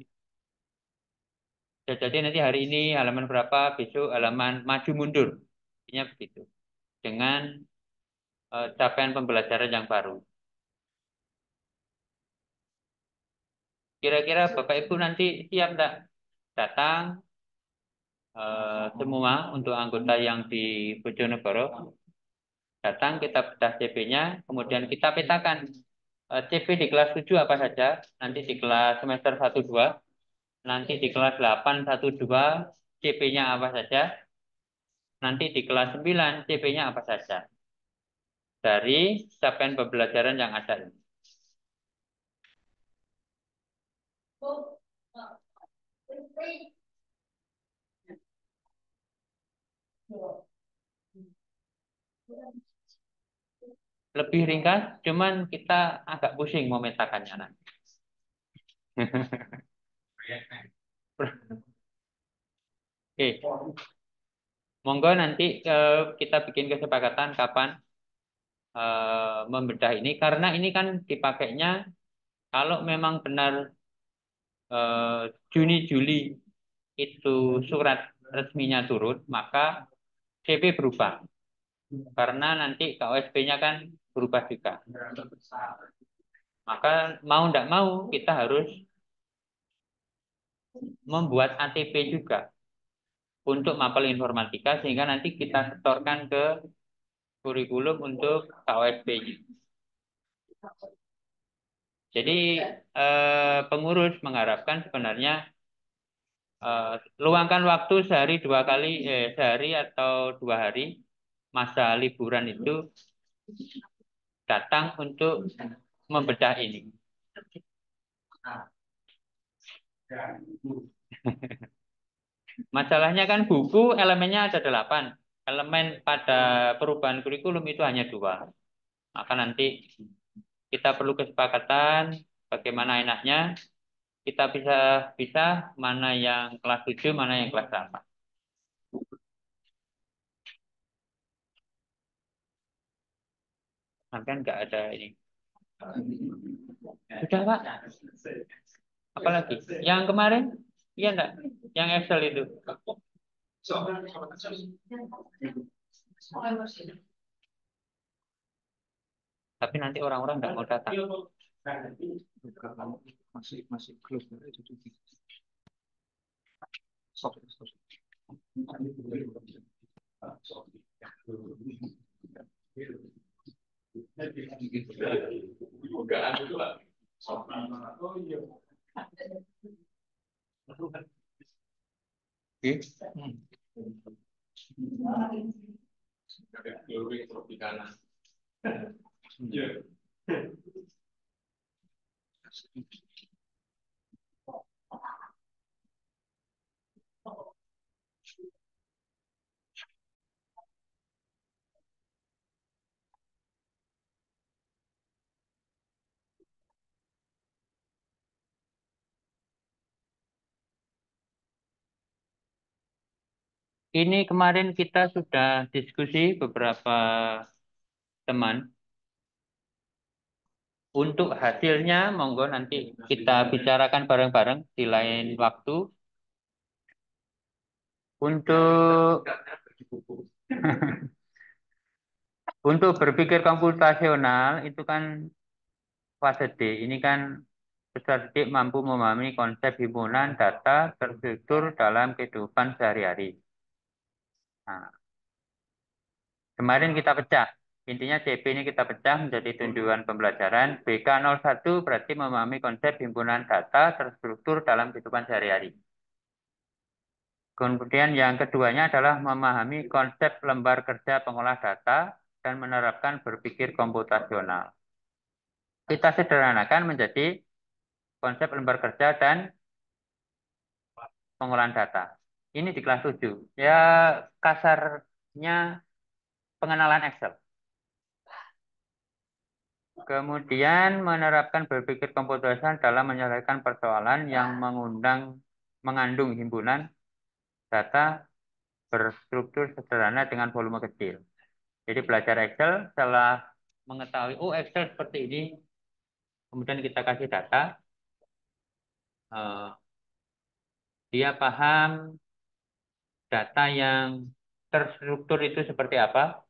Bisa jadi nanti hari ini halaman berapa, besok halaman maju mundur. Intinya begitu. Dengan capaian pembelajaran yang baru. Kira-kira Bapak Ibu nanti siap enggak datang semua untuk anggota yang di Bojonegoro? Datang kita bedah CP-nya, kemudian kita petakan CP di kelas 7 apa saja, nanti di kelas semester 1 2, nanti di kelas 8 1 2 CP-nya apa saja, nanti di kelas 9 CP-nya apa saja. Dari capaian pembelajaran yang ada ini. Lebih ringkas, cuman kita agak pusing memetakannya nanti. Oke, monggo nanti kita bikin kesepakatan kapan membedah ini, karena ini kan dipakainya kalau memang benar Juni Juli itu surat resminya turun, maka CP berubah. Karena nanti KOSP-nya kan berubah juga. Maka mau tidak mau kita harus membuat ATP juga untuk mapel informatika sehingga nanti kita setorkan ke kurikulum untuk KOSP. Jadi pengurus mengharapkan sebenarnya luangkan waktu sehari atau 2 hari masa liburan itu datang untuk membedah ini. Masalahnya kan buku elemennya ada 8. Elemen pada perubahan kurikulum itu hanya 2. Maka nanti kita perlu kesepakatan bagaimana enaknya kita bisa mana yang kelas 7, mana yang kelas 8. Kan nggak ada ini. Sudah, Pak. Apalagi? Yang kemarin? Iya enggak? Yang Excel itu. Tapi nanti orang-orang nggak mau datang. Masih close. Stop. Ini kemarin kita sudah diskusi beberapa teman. Untuk hasilnya, monggo nanti kita bicarakan bareng-bareng di lain waktu. Untuk untuk berpikir komputasional itu kan fase D. Ini kan peserta didik mampu memahami konsep himpunan data terstruktur dalam kehidupan sehari-hari. Nah, kemarin kita pecah. Intinya CP ini kita pecah menjadi tunjukan pembelajaran. BK01 berarti memahami konsep himpunan data terstruktur dalam kehidupan sehari-hari. Kemudian yang keduanya adalah memahami konsep lembar kerja pengolah data dan menerapkan berpikir komputasional. Kita sederhanakan menjadi konsep lembar kerja dan pengolahan data. Ini di kelas 7. Ya kasarnya pengenalan Excel. Kemudian menerapkan berpikir komputasional dalam menyelesaikan persoalan yang mengandung himpunan data berstruktur sederhana dengan volume kecil. Jadi belajar Excel setelah mengetahui, oh Excel seperti ini, kemudian kita kasih data, dia paham data yang terstruktur itu seperti apa,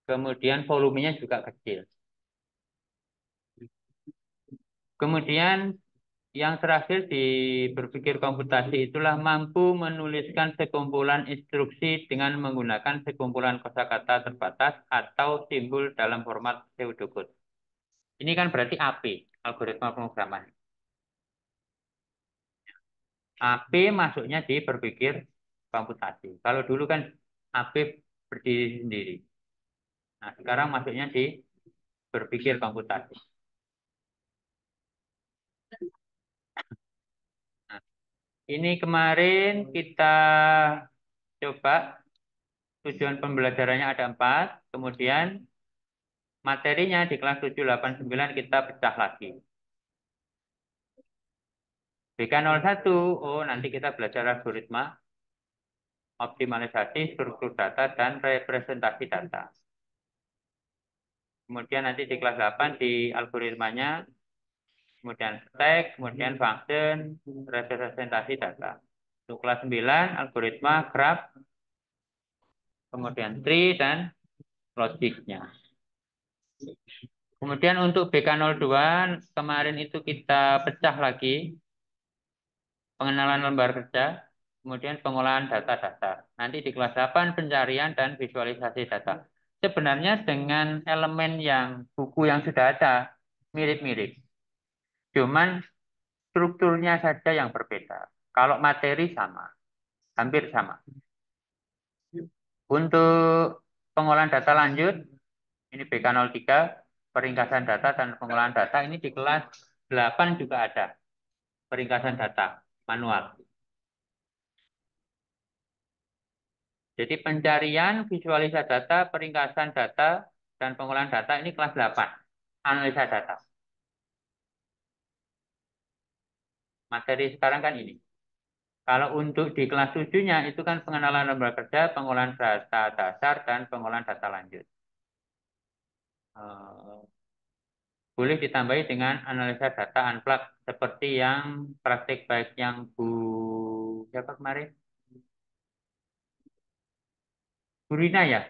kemudian volumenya juga kecil. Kemudian yang terakhir di berpikir komputasi itulah mampu menuliskan sekumpulan instruksi dengan menggunakan sekumpulan kosakata terbatas atau simbol dalam format pseudocode. Ini kan berarti AP, algoritma pemrograman. AP masuknya di berpikir komputasi. Kalau dulu kan AP berdiri sendiri. Nah, sekarang masuknya di berpikir komputasi. Nah, ini kemarin kita coba tujuan pembelajarannya ada 4, kemudian materinya di kelas 7, 8, 9 kita pecah lagi. BK01, oh nanti kita belajar algoritma, optimalisasi, struktur data, dan representasi data. Kemudian nanti di kelas 8 di algoritmanya, kemudian stack, kemudian function, representasi data. Untuk kelas 9, algoritma, graph, kemudian tree, dan logiknya. Kemudian untuk BK02 kemarin itu kita pecah lagi pengenalan lembar kerja, kemudian pengolahan data-data. Nanti di kelas 8 pencarian dan visualisasi data. Sebenarnya dengan elemen yang buku yang sudah ada mirip-mirip. Cuman strukturnya saja yang berbeda. Kalau materi sama, hampir sama. Untuk pengolahan data lanjut, ini BK03, peringkasan data dan pengolahan data, ini di kelas 8 juga ada peringkasan data manual. Jadi pencarian, visualisasi data, peringkasan data, dan pengolahan data ini kelas 8, analisa data. Materi sekarang kan ini. Kalau untuk di kelas 7-nya itu kan pengenalan lembaga kerja, pengolahan data dasar, dan pengolahan data lanjut. Boleh ditambahi dengan analisa data unplug seperti yang praktik baik yang Bu siapa kemarin? Bu Rina ya?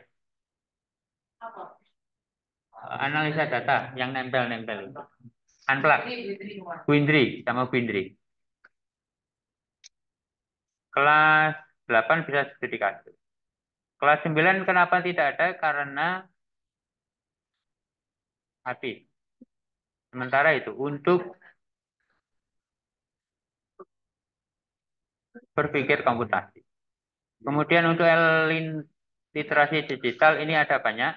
Analisa data yang nempel-nempel itu. Unplug. Bu Indri sama Bu Indri. Kelas 8 bisa studi kasus. Kelas 9 kenapa tidak ada? Karena habis. Sementara itu untuk berpikir komputasi. Kemudian untuk literasi digital ini ada banyak.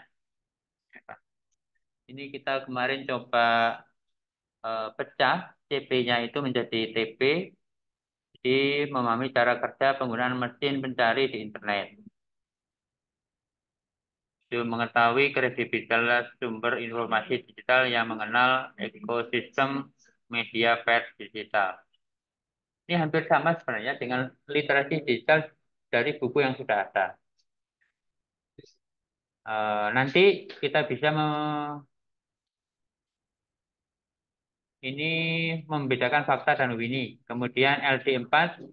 Ini kita kemarin coba pecah CP-nya itu menjadi TP. Jadi memahami cara kerja penggunaan mesin pencari di internet. Itu mengetahui kredibilitas sumber informasi digital yang mengenal ekosistem media pers digital. Ini hampir sama sebenarnya dengan literasi digital dari buku yang sudah ada. Nanti kita bisa ini membedakan fakta dan opini. Kemudian LD4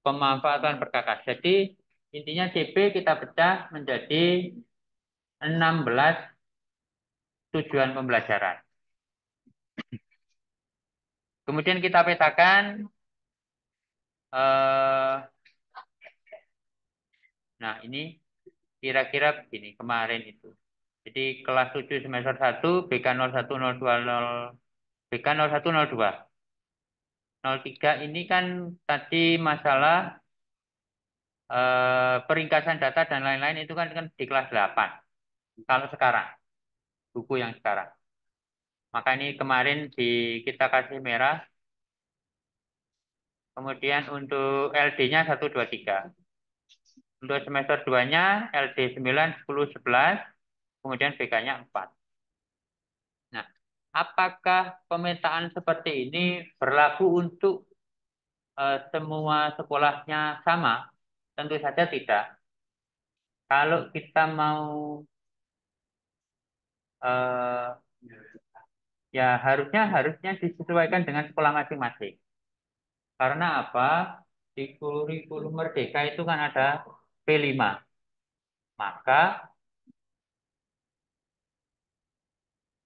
pemanfaatan perkakas. Jadi intinya CP kita pecah menjadi 16 tujuan pembelajaran. Kemudian kita petakan nah ini kira-kira begini kemarin itu. Jadi kelas 7 semester 1 BK 0102 BK 0102 03 ini kan tadi masalah peringkasan data dan lain-lain itu kan di kelas 8. Kalau sekarang buku yang sekarang. Maka ini kemarin kita kasih merah. Kemudian untuk LD-nya 1, 2, 3. Untuk semester 2-nya LD 9, 10, 11. Kemudian BK-nya 4. Nah, apakah pemetaan seperti ini berlaku untuk semua sekolahnya sama? Tentu saja tidak. Kalau kita mau eh, ya harusnya disesuaikan dengan sekolah masing-masing. Karena apa? Di kurikulum Merdeka itu kan ada P5. Maka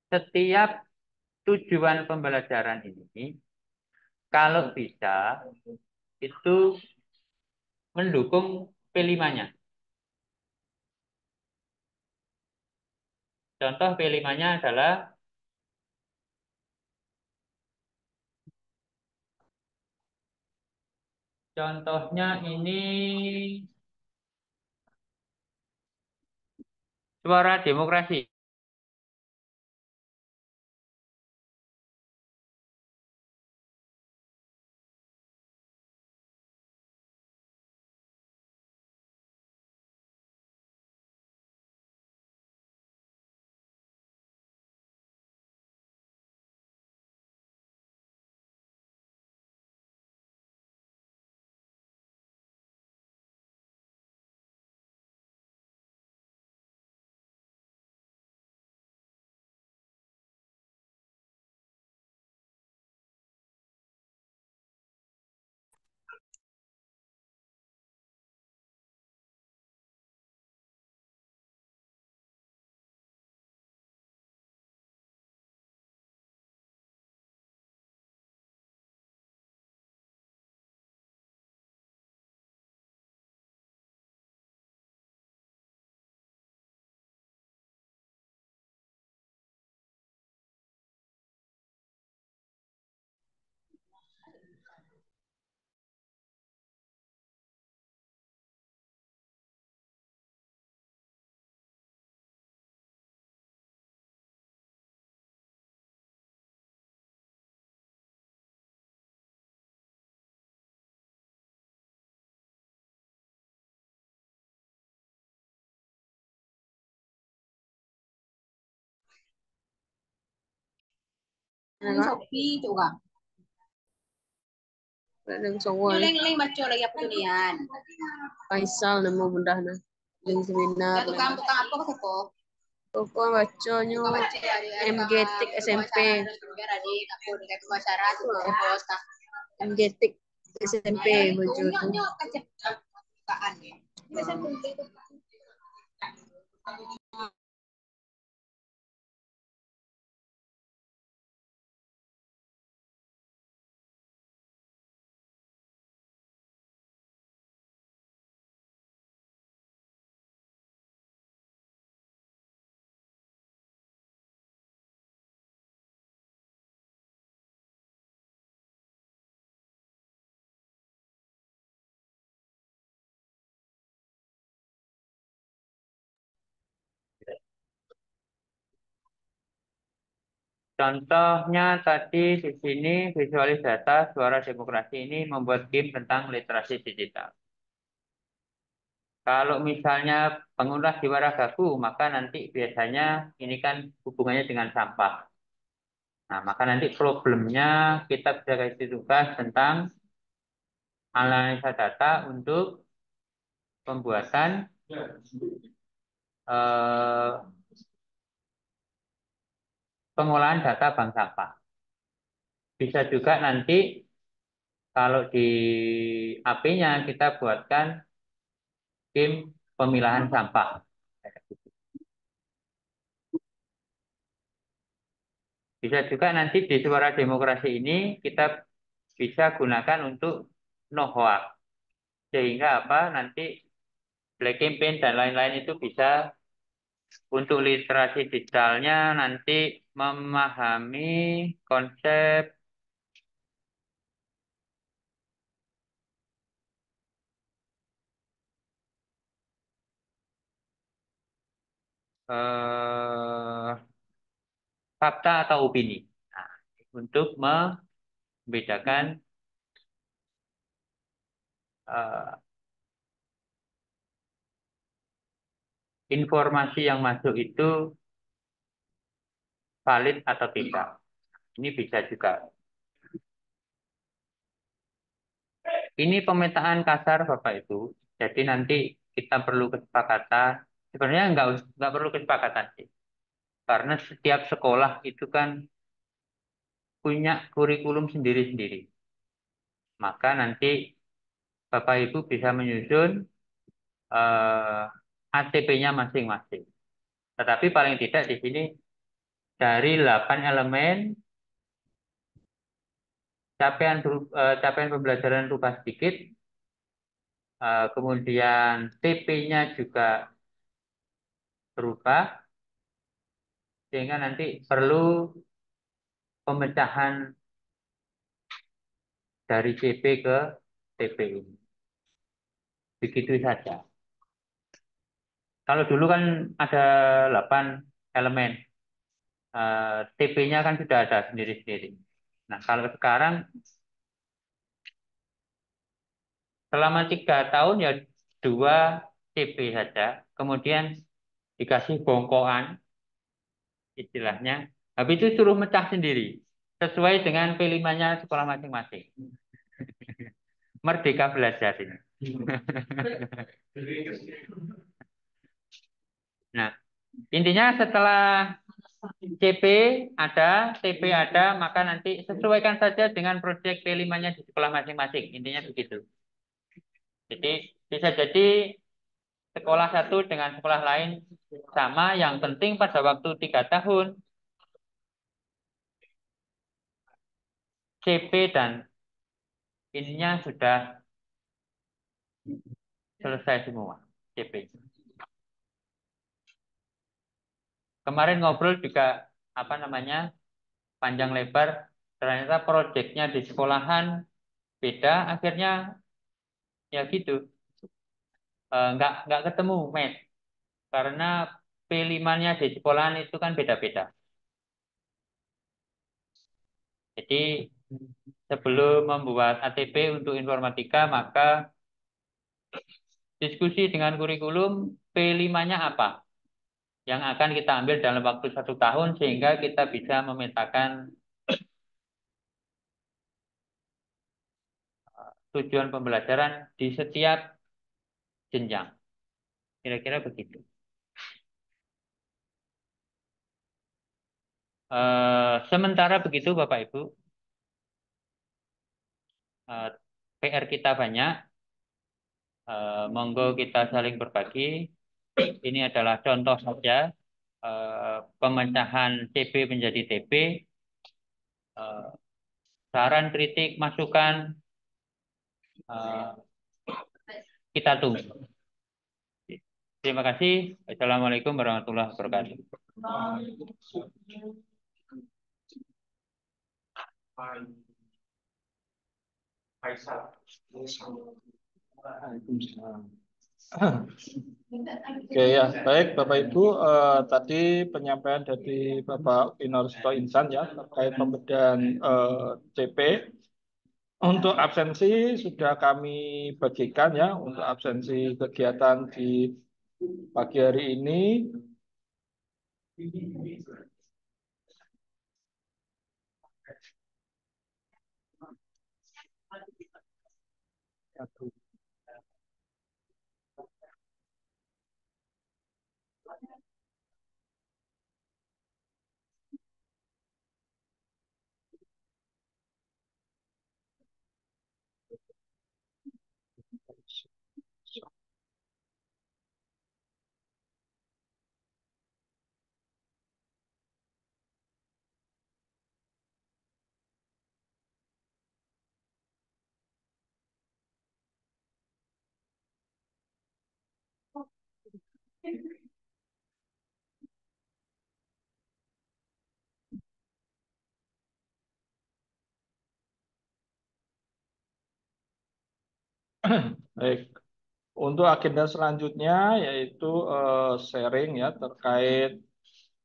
setiap tujuan pembelajaran ini kalau bisa itu mendukung P5-nya. Contoh P5-nya adalah contohnya ini suara demokrasi. Yung Shopee juga. Yang cowok. Yung baca lagi apa tuh nian? Faisal nemu bunda na. Yung seminar. Tukang apa pakai po? Tukang baconya MGTIK SMP. MGTIK SMP baju tuh. Contohnya tadi di sini visualis data suara demokrasi ini membuat game tentang literasi digital. Kalau misalnya pengguna Jiwaragaku, maka nanti biasanya ini kan hubungannya dengan sampah. Nah, maka nanti problemnya kita bisa kasih tugas tentang analisa data untuk pembuatan eh, pengolahan data bank sampah. Bisa juga nanti kalau di AP-nya kita buatkan game pemilahan sampah. Bisa juga nanti di suara demokrasi ini kita bisa gunakan untuk no hoax. Sehingga apa nanti black campaign dan lain-lain itu bisa untuk literasi digitalnya nanti memahami konsep fakta atau opini. Nah, untuk membedakan eh, informasi yang masuk itu valid atau tidak. Ini bisa juga. Ini pemetaan kasar Bapak Ibu. Jadi nanti kita perlu kesepakatan. Sebenarnya nggak perlu kesepakatan sih. Karena setiap sekolah itu kan punya kurikulum sendiri-sendiri. Maka nanti Bapak Ibu bisa menyusun ATP-nya masing-masing. Tetapi paling tidak di sini dari 8 elemen capaian pembelajaran lupa sedikit, kemudian TP-nya juga berubah, sehingga nanti perlu pemecahan dari CP ke TP ini. Begitu saja. Kalau dulu kan ada 8 elemen, TP-nya kan sudah ada sendiri-sendiri. Nah, kalau sekarang selama 3 tahun ya 2 CP saja, kemudian dikasih bongkoan istilahnya, habis itu suruh mecah sendiri sesuai dengan P5-nya sekolah masing-masing. Merdeka belajar ini. Nah, intinya setelah CP ada, TP ada, maka nanti sesuaikan saja dengan proyek P5-nya di sekolah masing-masing. Intinya begitu. Jadi bisa jadi sekolah satu dengan sekolah lain sama, yang penting pada waktu 3 tahun CP dan ininya sudah selesai semua CP. Kemarin ngobrol juga apa namanya panjang lebar, ternyata proyeknya di sekolahan beda, akhirnya ya gitu, nggak ketemu match karena P5-nya di sekolahan itu kan beda-beda. Jadi sebelum membuat ATP untuk informatika, maka diskusi dengan kurikulum P5-nya apa yang akan kita ambil dalam waktu 1 tahun, sehingga kita bisa memetakan tujuan pembelajaran di setiap jenjang. Kira-kira begitu. Sementara begitu Bapak Ibu, PR kita banyak. Monggo kita saling berbagi. Ini adalah contoh saja pemecahan CB menjadi TB. Saran, kritik, masukan kita tunggu. Terima kasih. Assalamualaikum warahmatullahi wabarakatuh. Oke ya, baik Bapak Ibu, tadi penyampaian dari Bapak Winarsto Insan ya terkait pembedahan CP. Untuk absensi sudah kami bagikan ya, untuk absensi kegiatan di pagi hari ini. Baik. Untuk agenda selanjutnya yaitu sharing ya terkait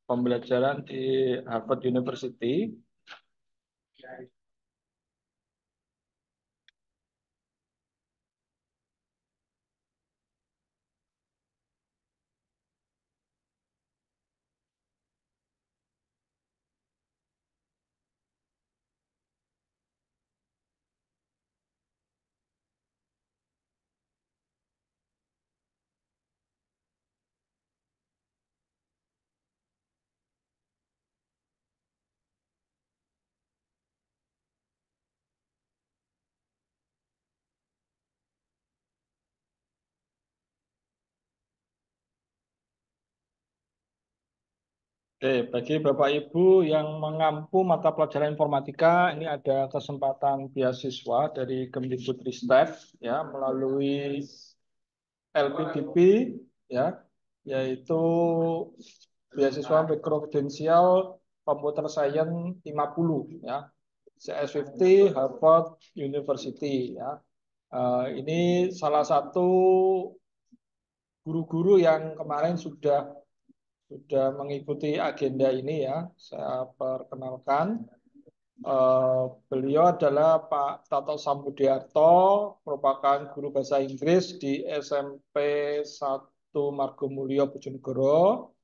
pembelajaran di Harvard University. Oke, bagi Bapak Ibu yang mengampu mata pelajaran informatika, ini ada kesempatan beasiswa dari Kemdikbudristek ya melalui LPDP ya, yaitu beasiswa Microcredential Computer Science 50 ya. CS50 Harvard University ya. Ini salah satu guru-guru yang kemarin sudah mengikuti agenda ini ya. Saya perkenalkan. Beliau adalah Pak Tato Sambudiarto, merupakan guru bahasa Inggris di SMP 1 Margomulyo Bojonegoro.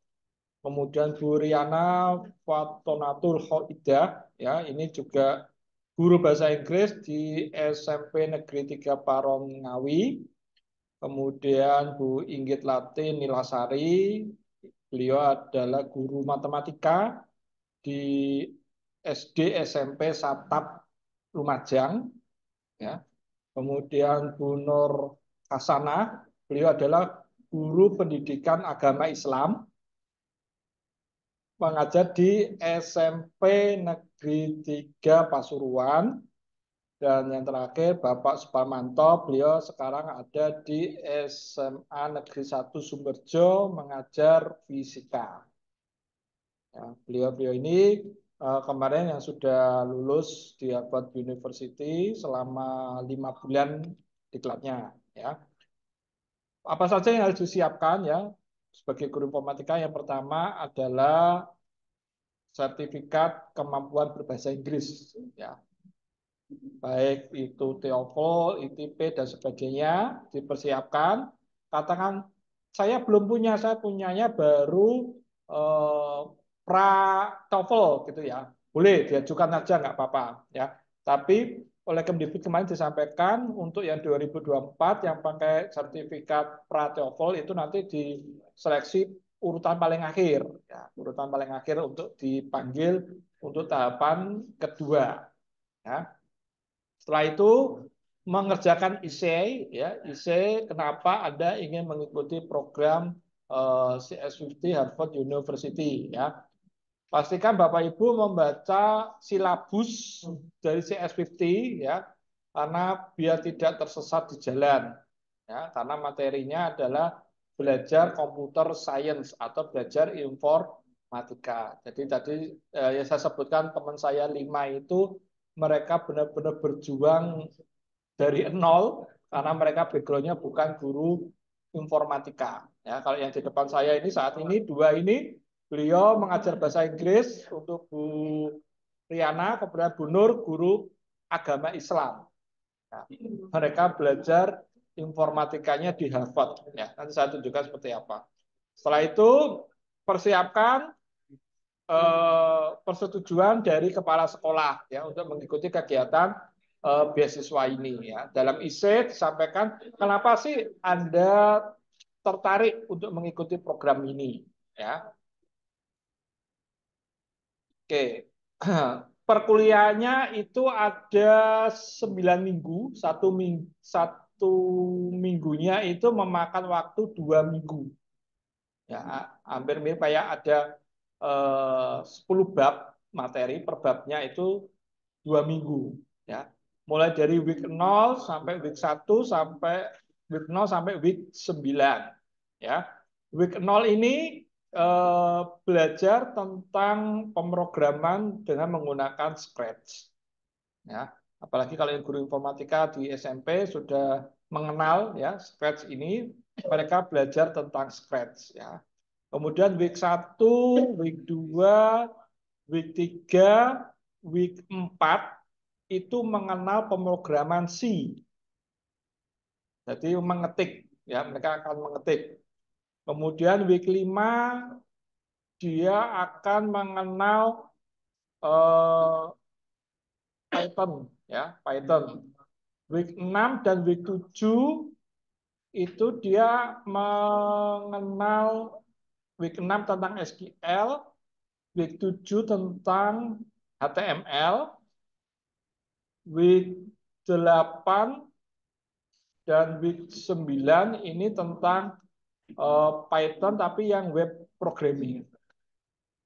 Kemudian Bu Riana Fatonatul Khoidah, ya ini juga guru bahasa Inggris di SMP Negeri 3 Paron Ngawi. Kemudian Bu Inggit Latin Nilasari, beliau adalah guru matematika di SD SMP Satap Lumajang. Ya. Kemudian Bu Nur Hasanah, beliau adalah guru pendidikan agama Islam, mengajar di SMP Negeri 3 Pasuruan. Dan yang terakhir Bapak Suparmanto, beliau sekarang ada di SMA Negeri 1 Sumberjo mengajar fisika. Ya, beliau ini kemarin yang sudah lulus di Harvard University selama 5 bulan diklatnya. Ya. Apa saja yang harus disiapkan ya sebagai guru informatika? Yang pertama adalah sertifikat kemampuan berbahasa Inggris. Ya. Baik itu TOEFL, ITP, dan sebagainya dipersiapkan. Katakan, saya belum punya, saya punyanya baru pra TOEFL gitu ya. Boleh diajukan aja nggak apa-apa ya. Tapi oleh Kemdikbud kemarin disampaikan untuk yang 2024 yang pakai sertifikat pra-TOEFL itu nanti diseleksi urutan paling akhir, ya, urutan paling akhir untuk dipanggil untuk tahapan kedua. Ya. Setelah itu mengerjakan IC, ya, IC kenapa Anda ingin mengikuti program CS50 Harvard University, ya. Pastikan Bapak Ibu membaca silabus dari CS50, ya, karena biar tidak tersesat di jalan, ya, karena materinya adalah belajar computer science atau belajar informatika. Jadi tadi yang saya sebutkan teman saya 5 itu mereka benar-benar berjuang dari nol karena mereka backgroundnya bukan guru informatika. Ya, kalau yang di depan saya ini saat ini 2 ini beliau mengajar bahasa Inggris untuk Bu Riana, kemudian Bu Nur guru agama Islam. Ya, mereka belajar informatikanya di Harvard. Ya, nanti saya tunjukkan seperti apa. Setelah itu persiapkan persetujuan dari kepala sekolah ya untuk mengikuti kegiatan beasiswa ini ya. Dalam IC disampaikan kenapa sih Anda tertarik untuk mengikuti program ini ya. Oke. Perkuliahannya itu ada 9 minggu, satu minggunya itu memakan waktu 2 minggu. Ya, hampir mirip kayak ada 10 bab materi, per babnya itu 2 minggu. Ya. Mulai dari week 0 sampai week 1 sampai week 0 sampai week 9. Ya. Week 0 ini belajar tentang pemrograman dengan menggunakan Scratch. Ya. Apalagi kalau yang guru informatika di SMP sudah mengenal ya Scratch ini, mereka belajar tentang Scratch ya. Kemudian week 1, week 2, week 3, week 4 itu mengenal pemrograman C. Jadi mengetik ya, mereka akan mengetik. Kemudian week 5 dia akan mengenal Python ya, Python. Week 6 dan week 7 itu dia mengenal week 6 tentang SQL, week 7 tentang HTML, week 8 dan week 9 ini tentang Python tapi yang web programming.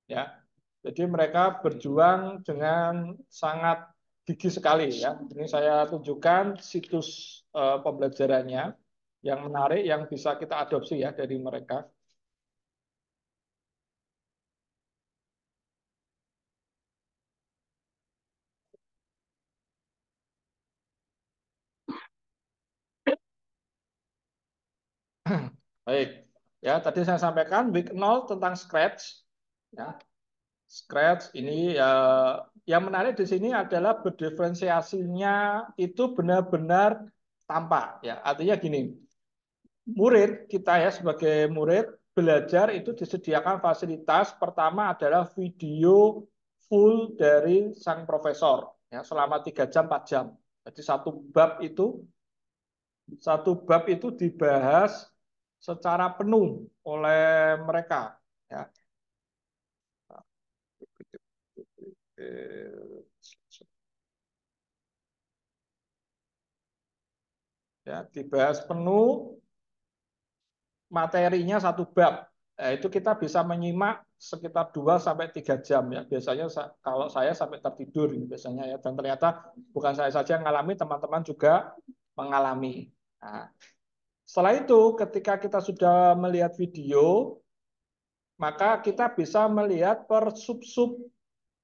Ya. Jadi mereka berjuang dengan sangat gigih sekali ya. Ini saya tunjukkan situs pembelajarannya yang menarik yang bisa kita adopsi ya dari mereka. Baik. Ya, tadi saya sampaikan week 0 tentang Scratch. Ya. Scratch ini yang menarik di sini adalah berdiferensiasinya itu benar-benar tampak ya. Artinya gini, murid kita ya sebagai murid belajar itu disediakan fasilitas pertama adalah video full dari sang profesor ya selama 3 jam 4 jam. Jadi satu bab itu dibahas secara penuh oleh mereka ya. Ya, dibahas penuh materinya satu bab. Itu kita bisa menyimak sekitar 2 sampai 3 jam ya. Biasanya kalau saya sampai tertidur biasanya ya. Dan ternyata bukan saya saja yang mengalami, teman-teman juga mengalami. Nah, setelah itu ketika kita sudah melihat video, maka kita bisa melihat per sub-sub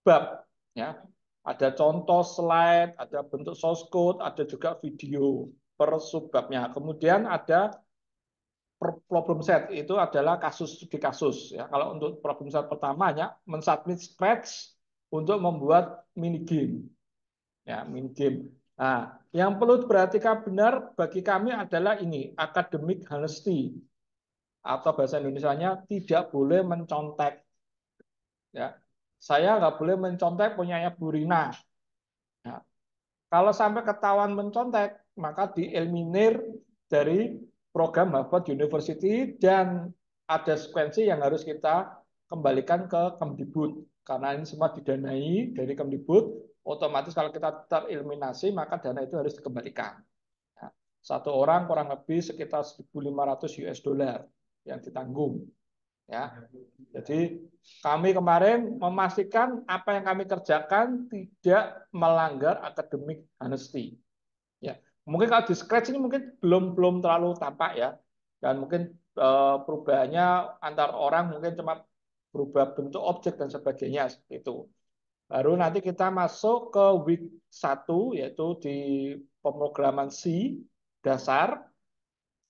bab ya. Ada contoh slide, ada bentuk source code, ada juga video per subbabnya. Kemudian ada problem set itu adalah kasus studi kasus ya. Kalau untuk problem set pertamanya mensubmit Scratch untuk membuat mini game ya, mini game. Nah, yang perlu diperhatikan benar bagi kami adalah ini academic honesty atau bahasa Indonesianya tidak boleh mencontek ya. Saya nggak boleh mencontek punyanya Bu Rina ya. Kalau sampai ketahuan mencontek, maka dieliminir dari program Harvard University dan ada sekuensi yang harus kita kembalikan ke Kemdikbud. Karena ini semua didanai dari Kemdikbud, otomatis kalau kita tereliminasi, maka dana itu harus dikembalikan. Nah, satu orang kurang lebih sekitar 1.500 US dollar yang ditanggung. Ya, jadi kami kemarin memastikan apa yang kami kerjakan tidak melanggar academic honesty. Ya, mungkin kalau di Scratch ini mungkin belum terlalu tampak ya, dan mungkin perubahannya antar orang mungkin cuma berubah bentuk objek dan sebagainya seperti itu. Baru nanti kita masuk ke week 1 yaitu di pemrograman C dasar.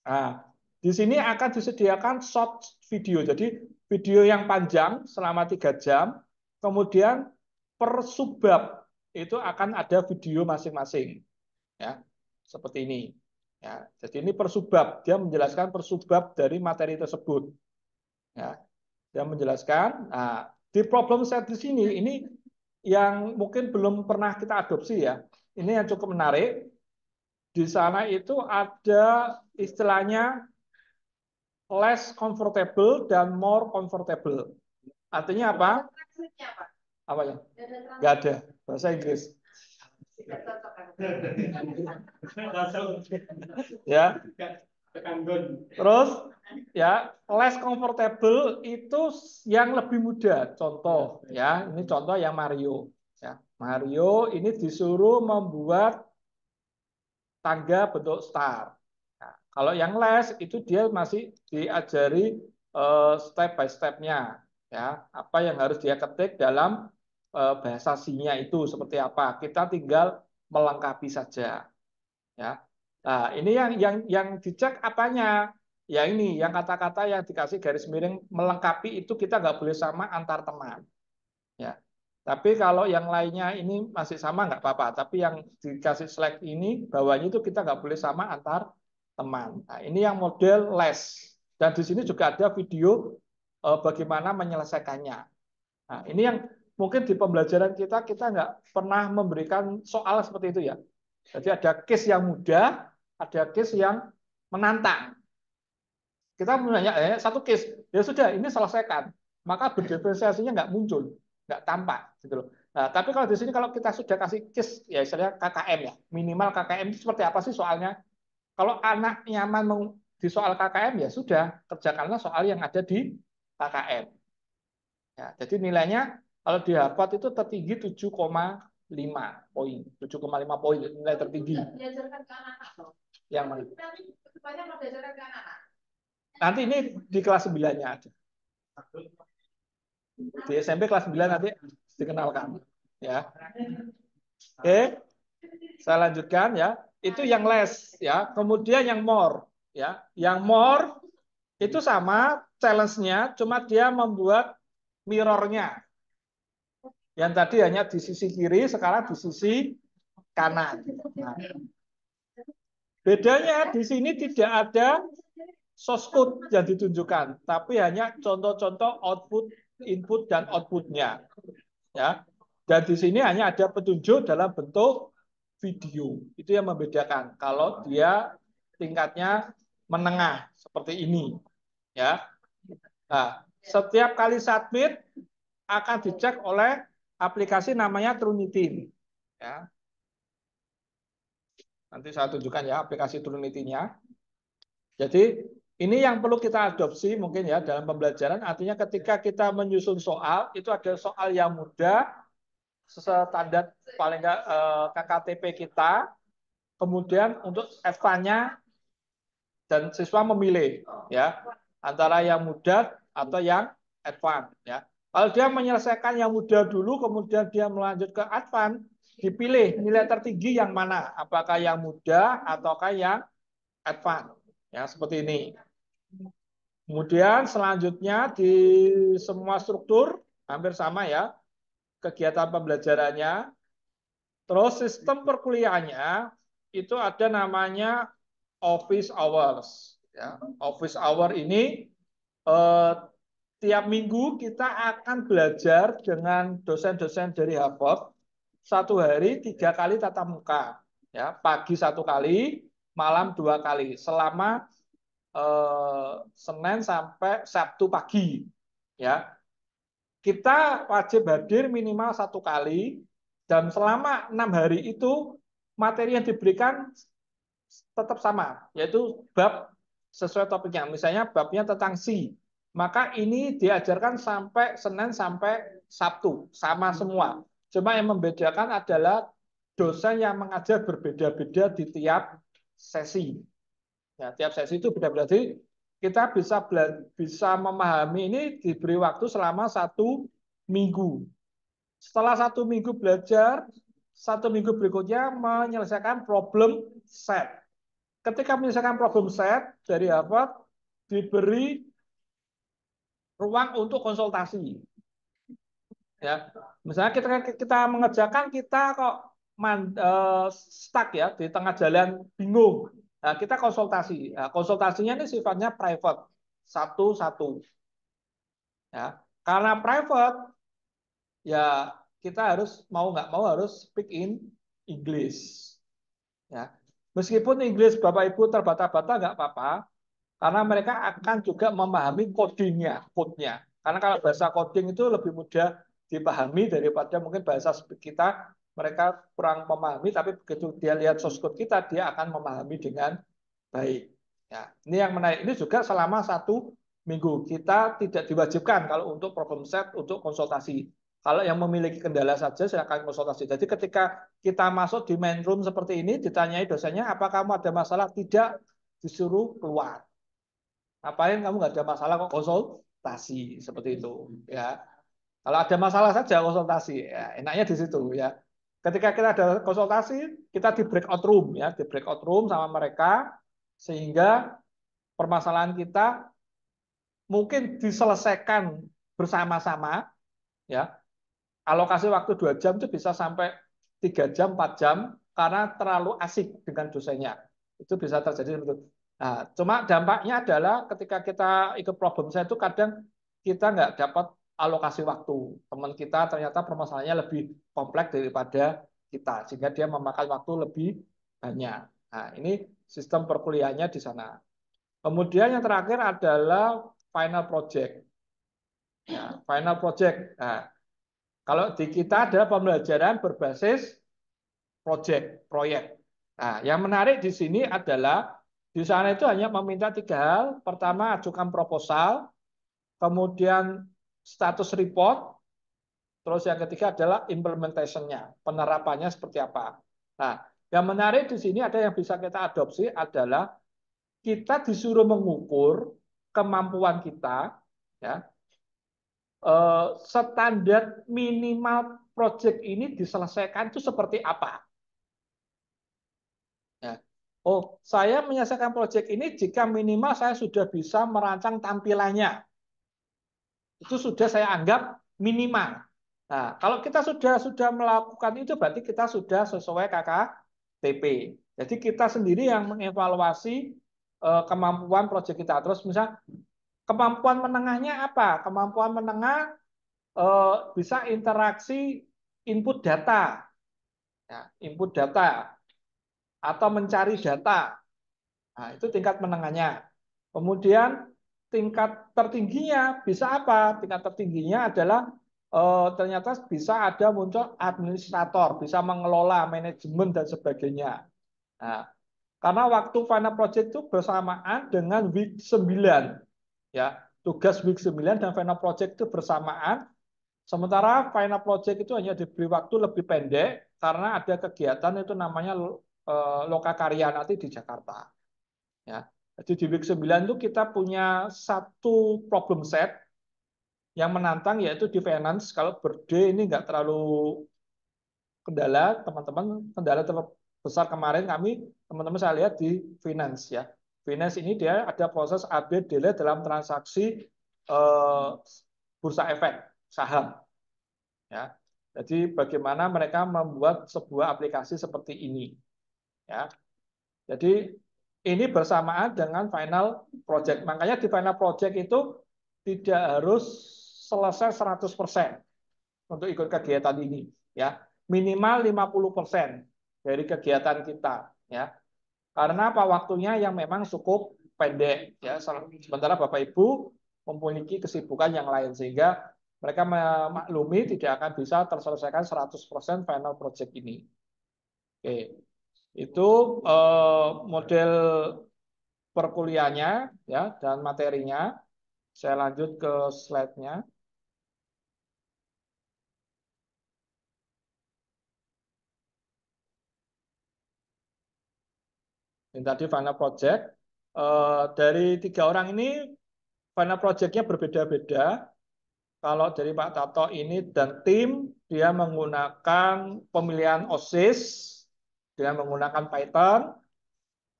Nah, di sini akan disediakan short video. Jadi video yang panjang selama 3 jam. Kemudian per subbab itu akan ada video masing-masing. Ya, seperti ini. Ya, jadi ini per subbab. Dia menjelaskan per subbab dari materi tersebut. Ya, dia menjelaskan. Nah, di problem set di sini ini yang mungkin belum pernah kita adopsi ya. Ini yang cukup menarik. Di sana itu ada istilahnya less comfortable dan more comfortable. Artinya apa? Apa ya? Nggak ada. Bahasa Inggris. Ya. Terus ya less comfortable itu yang lebih mudah. Contoh ya, ini contoh yang Mario. Ya, Mario ini disuruh membuat tangga bentuk star. Nah, kalau yang les itu dia masih diajari step by step-nya, ya apa yang harus dia ketik dalam bahasa C-nya itu seperti apa. Kita tinggal melengkapi saja, ya. Nah, ini yang dicek apanya? Ya ini, yang kata-kata yang dikasih garis miring melengkapi itu kita nggak boleh sama antar teman, ya. Tapi kalau yang lainnya ini masih sama nggak apa-apa. Tapi yang dikasih slide ini bawahnya itu kita nggak boleh sama antar teman. Nah, ini yang model les. Dan di sini juga ada video bagaimana menyelesaikannya. Nah, ini yang mungkin di pembelajaran kita nggak pernah memberikan soal seperti itu ya. Jadi ada case yang mudah, ada case yang menantang. Kita menanya satu case, ya sudah ini selesaikan. Maka berdiferensiasinya nggak muncul, nggak tampak gitu loh. Nah, tapi kalau di sini kalau kita sudah kasih case ya istilahnya KKM ya, minimal KKM itu seperti apa sih soalnya? Kalau anak nyaman di soal KKM ya sudah kerjakanlah soal yang ada di KKM. Ya, jadi nilainya kalau di Harvard itu tertinggi 7,5 poin, 7,5 poin nilai tertinggi. Yang mana? Nanti ini di kelas 9-nya ada. Di SMP kelas 9 nanti dikenalkan, ya. Oke. Saya lanjutkan ya. Itu yang les ya. Kemudian yang more ya. Yang more itu sama challenge-nya, cuma dia membuat mirror-nya. Yang tadi hanya di sisi kiri, sekarang di sisi kanan. Nah, bedanya di sini tidak ada source code yang ditunjukkan, tapi hanya contoh-contoh output, input dan output-nya. Ya. Dan di sini hanya ada petunjuk dalam bentuk video. Itu yang membedakan. Kalau dia tingkatnya menengah seperti ini, ya. Nah, setiap kali submit akan dicek oleh aplikasi namanya Trunitin. Ya. Nanti saya tunjukkan ya aplikasi Trunitin-nya. Jadi ini yang perlu kita adopsi mungkin ya dalam pembelajaran. Artinya ketika kita menyusun soal, itu ada soal yang mudah, standar paling nggak KKTP kita. Kemudian untuk advance-nya dan siswa memilih ya antara yang mudah atau yang advance ya. Kalau dia menyelesaikan yang mudah dulu, kemudian dia melanjut ke advance, dipilih nilai tertinggi yang mana, apakah yang mudah ataukah yang advance ya seperti ini. Kemudian selanjutnya di semua struktur hampir sama ya kegiatan pembelajarannya. Terus sistem perkuliahannya itu ada namanya office hours. Ya, office hour ini tiap minggu kita akan belajar dengan dosen-dosen dari Harvard satu hari 3 kali tatap muka, ya, pagi 1 kali, malam 2 kali, selama Senin sampai Sabtu pagi, ya. Kita wajib hadir minimal 1 kali, dan selama 6 hari itu materi yang diberikan tetap sama, yaitu bab sesuai topiknya. Misalnya babnya tentang si, maka ini diajarkan sampai Senin sampai Sabtu, sama semua. Cuma yang membedakan adalah dosen yang mengajar berbeda-beda di tiap sesi. Ya, tiap sesi itu beda-beda. Jadi kita bisa memahami ini diberi waktu selama 1 minggu. Setelah 1 minggu belajar, 1 minggu berikutnya menyelesaikan problem set. Ketika menyelesaikan problem set dari Harvard, diberi ruang untuk konsultasi. Ya, misalnya kita mengerjakan, kita kok stuck ya di tengah jalan, bingung. Nah, kita konsultasi. Nah, konsultasinya ini sifatnya private, satu-satu. Ya, karena private, ya kita harus mau nggak mau harus speak in English. Ya, meskipun Inggris Bapak Ibu terbata-bata nggak apa-apa, karena mereka akan juga memahami codingnya, code-nya. Karena kalau bahasa coding itu lebih mudah dipahami daripada mungkin bahasa kita, mereka kurang memahami, tapi begitu dia lihat source code kita, dia akan memahami dengan baik. Ya, ini yang menarik. Ini juga selama 1 minggu. Kita tidak diwajibkan kalau untuk problem set, untuk konsultasi. Kalau yang memiliki kendala saja, silakan konsultasi. Jadi ketika kita masuk di main room seperti ini, ditanyai dosennya, apa kamu ada masalah? Tidak, disuruh keluar. Ngapain kamu nggak ada masalah kok konsultasi seperti itu, ya. Kalau ada masalah saja konsultasi, ya, enaknya di situ, ya. Ketika kita ada konsultasi, kita di breakout room, ya, di breakout room sama mereka, sehingga permasalahan kita mungkin diselesaikan bersama-sama, ya. Alokasi waktu 2 jam itu bisa sampai 3 jam, 4 jam, karena terlalu asik dengan dosennya. Itu bisa terjadi seperti itu. Nah, cuma dampaknya adalah ketika kita ikut problem saya itu kadang kita nggak dapat alokasi waktu. Teman kita ternyata permasalahannya lebih kompleks daripada kita, sehingga dia memakan waktu lebih banyak. Nah, ini sistem perkuliahannya di sana. Kemudian yang terakhir adalah final project. Ya, final project. Nah, kalau di kita ada pembelajaran berbasis proyek. Nah, yang menarik di sini adalah di sana itu hanya meminta 3 hal. Pertama, ajukan proposal, kemudian status report, terus yang ketiga adalah implementation-nya, penerapannya seperti apa. Nah, yang menarik di sini ada yang bisa kita adopsi adalah kita disuruh mengukur kemampuan kita, ya, standar minimal project ini diselesaikan itu seperti apa. Ya. Oh, saya menyelesaikan proyek ini jika minimal saya sudah bisa merancang tampilannya. Itu sudah saya anggap minimal. Nah, kalau kita sudah melakukan itu berarti kita sudah sesuai KKTP. Jadi kita sendiri yang mengevaluasi kemampuan proyek kita. Terus misal kemampuan menengahnya apa? Kemampuan menengah bisa interaksi input data. Ya, input data atau mencari data. Nah, itu tingkat menengahnya. Kemudian tingkat tertingginya bisa apa? Tingkat tertingginya adalah ternyata bisa ada muncul administrator, bisa mengelola manajemen dan sebagainya. Nah, karena waktu final project itu bersamaan dengan week 9. Ya, tugas week 9 dan final project itu bersamaan. Sementara final project itu hanya diberi waktu lebih pendek karena ada kegiatan itu namanya Lokakarya nanti di Jakarta. Ya. Jadi di week 9 itu kita punya 1 problem set yang menantang, yaitu di finance. Kalau berde ini nggak terlalu kendala, teman-teman. Kendala terbesar kemarin teman-teman saya lihat di finance, ya. Finance ini dia ada proses update delay dalam transaksi bursa efek saham. Ya. Jadi bagaimana mereka membuat sebuah aplikasi seperti ini. Ya. Jadi ini bersamaan dengan final project. Makanya di final project itu tidak harus selesai 100% untuk ikut kegiatan ini. Ya, minimal 50% dari kegiatan kita, ya. Karena apa, waktunya yang memang cukup pendek, ya. Sementara Bapak Ibu memiliki kesibukan yang lain, sehingga mereka memaklumi tidak akan bisa terselesaikan 100% final project ini. Oke, itu model perkuliahannya, ya, dan materinya. Saya lanjut ke slide-nya. Ini tadi final project. Dari 3 orang ini final project-nya berbeda-beda. Kalau dari Pak Tato ini dan tim, dia menggunakan pemilihan OSIS, dia menggunakan Python.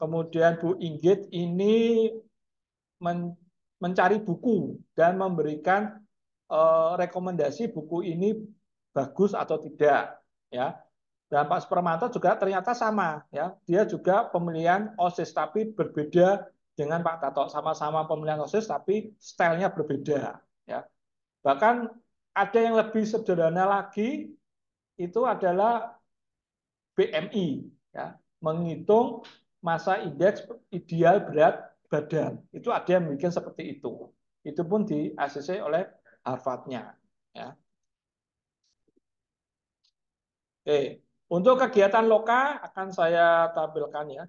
Kemudian Bu Inggit ini mencari buku dan memberikan rekomendasi buku ini bagus atau tidak, ya. Dan Pak Suparmanto juga ternyata sama, ya. Dia juga pemilihan OSIS tapi berbeda dengan Pak Tato, sama-sama pemilihan OSIS tapi stylenya berbeda, ya. Bahkan ada yang lebih sederhana lagi, itu adalah BMI, ya, menghitung massa indeks ideal berat badan. Itu ada yang bikin seperti itu. Itu pun di ACC oleh Harvard-nya, ya. Oke, untuk kegiatan loka akan saya tampilkan, ya.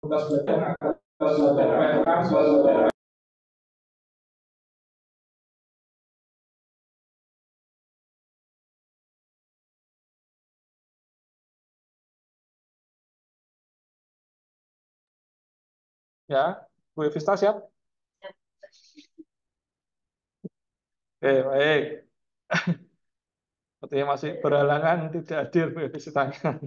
Ya, Bu Evista siap? Oke, baik. Sepertinya masih berhalangan tidak hadir Bu Evistanya.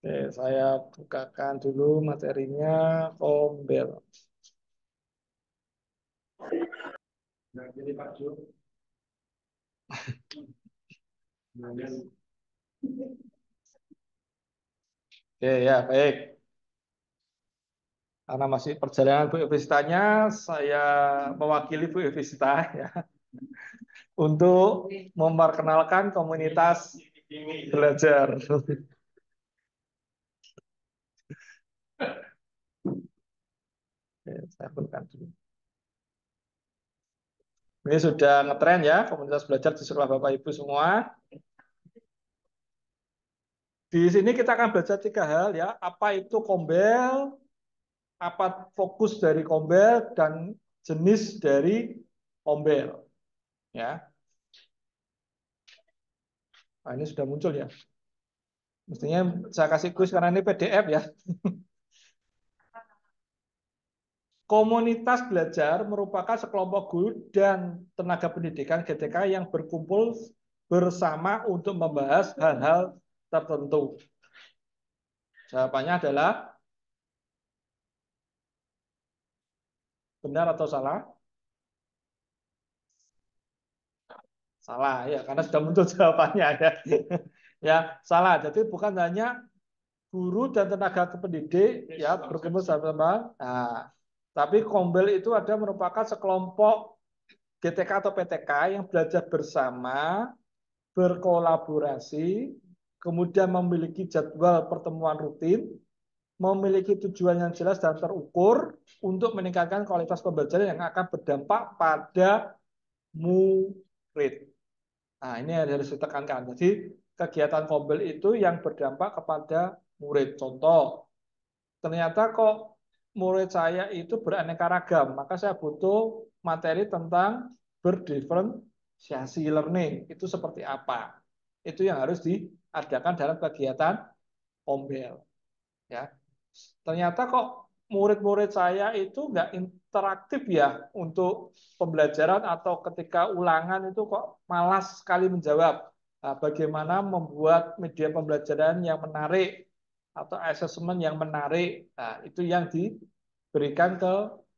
Oke, saya bukakan dulu materinya Kombel. Nah, jadi Pak Jo. Oke, ya, baik. Karena masih perjalanan Bu Evistanya, saya mewakili Bu Evista ya, untuk memperkenalkan komunitas belajar. Oke, saya bukakan dulu. Ini sudah ngetren ya, komunitas belajar di sekolah Bapak Ibu semua. Di sini kita akan belajar 3 hal ya, apa itu Kombel, apa fokus dari Kombel, dan jenis dari Kombel. Ya, nah, ini sudah muncul ya. Mestinya saya kasih kuis karena ini PDF ya. Komunitas belajar merupakan sekelompok guru dan tenaga pendidikan GTK yang berkumpul bersama untuk membahas hal-hal tertentu. Jawabannya adalah benar atau salah? Salah ya, karena sudah muncul jawabannya ya. Ya, salah. Jadi bukan hanya guru dan tenaga pendidik ya berkumpul sama-sama. Nah, tapi Kombel itu ada merupakan sekelompok GTK atau PTK yang belajar bersama, berkolaborasi, kemudian memiliki jadwal pertemuan rutin, memiliki tujuan yang jelas dan terukur untuk meningkatkan kualitas pembelajaran yang akan berdampak pada murid. Nah, ini harus ditekankan. Jadi, kegiatan Kombel itu yang berdampak kepada murid. Contoh, ternyata kok murid saya itu beraneka ragam, maka saya butuh materi tentang berdiferensiasi learning. Itu seperti apa? Itu yang harus diadakan dalam kegiatan Kombel. Ya, ternyata kok murid-murid saya itu nggak interaktif ya untuk pembelajaran atau ketika ulangan itu kok malas sekali menjawab. Nah, bagaimana membuat media pembelajaran yang menarik atau asesmen yang menarik. Nah, itu yang diberikan ke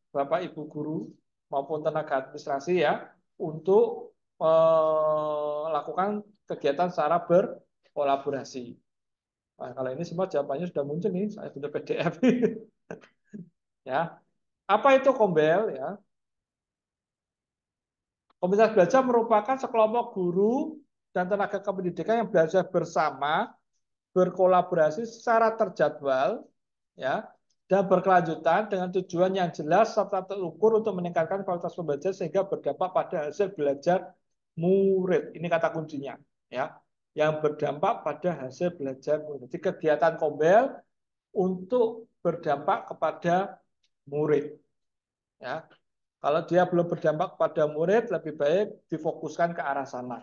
Bapak Ibu guru maupun tenaga administrasi ya untuk melakukan kegiatan secara berkolaborasi. Nah, kalau ini semua jawabannya sudah muncul nih, saya sudah PDF. Ya, apa itu Kombel ya? Komunitas belajar merupakan sekelompok guru dan tenaga kependidikan yang belajar bersama, berkolaborasi secara terjadwal, ya, dan berkelanjutan dengan tujuan yang jelas serta terukur untuk meningkatkan kualitas pembelajaran sehingga berdampak pada hasil belajar murid. Ini kata kuncinya, ya, yang berdampak pada hasil belajar murid. Jadi kegiatan Kombel untuk berdampak kepada murid. Ya, kalau dia belum berdampak kepada murid, lebih baik difokuskan ke arah sana.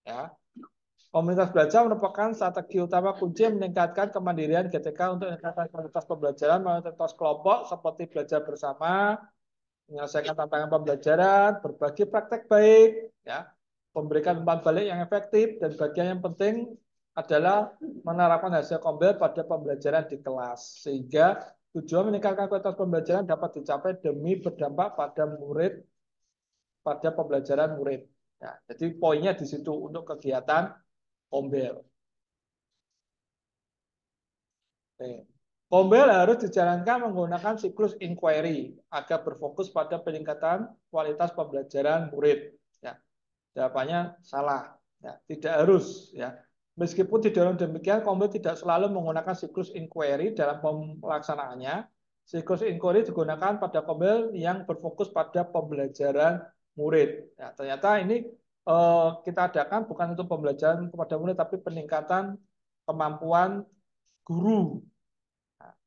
Ya, komunitas belajar merupakan strategi utama kunci meningkatkan kemandirian GTK untuk meningkatkan kualitas pembelajaran melalui teknik kelompok seperti belajar bersama, menyelesaikan tantangan pembelajaran, berbagi praktek baik, ya, memberikan umpan balik yang efektif, dan bagian yang penting adalah menerapkan hasil Kombel pada pembelajaran di kelas sehingga tujuan meningkatkan kualitas pembelajaran dapat dicapai demi berdampak pada murid pada pembelajaran murid. Ya, jadi poinnya di situ untuk kegiatan Kombel. Kombel harus dijalankan menggunakan siklus inquiry agar berfokus pada peningkatan kualitas pembelajaran murid. Ya, jawabannya salah. Ya, tidak harus. Ya, meskipun di dalam demikian, Kombel tidak selalu menggunakan siklus inquiry dalam pelaksanaannya. Siklus inquiry digunakan pada Kombel yang berfokus pada pembelajaran murid. Ya, ternyata ini kita adakan bukan untuk pembelajaran kepada murid, tapi peningkatan kemampuan guru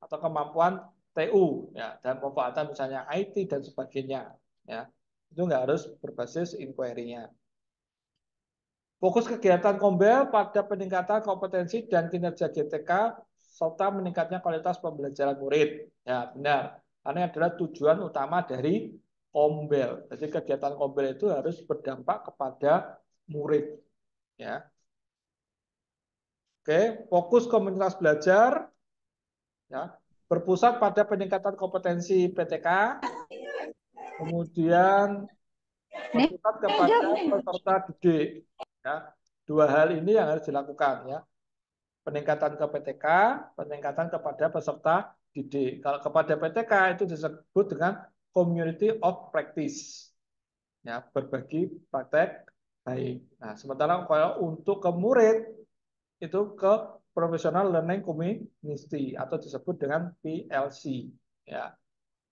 atau kemampuan TU ya, dan pemanfaatan misalnya IT dan sebagainya ya. Itu nggak harus berbasis inquiry-nya. Fokus kegiatan Kombel pada peningkatan kompetensi dan kinerja GTK serta meningkatnya kualitas pembelajaran murid. Ya, benar. Karena adalah tujuan utama dari Kombel. Jadi kegiatan Kombel itu harus berdampak kepada murid. Ya. Oke, fokus komunitas belajar ya, berpusat pada peningkatan kompetensi PTK, kemudian berpusat kepada peserta didik. Ya. Dua hal ini yang harus dilakukan ya. Peningkatan ke PTK, peningkatan kepada peserta didik. Kalau kepada PTK itu disebut dengan community of practice. Ya, berbagi praktek baik. Nah, sementara kalau untuk ke murid itu ke professional learning community atau disebut dengan PLC. Ya.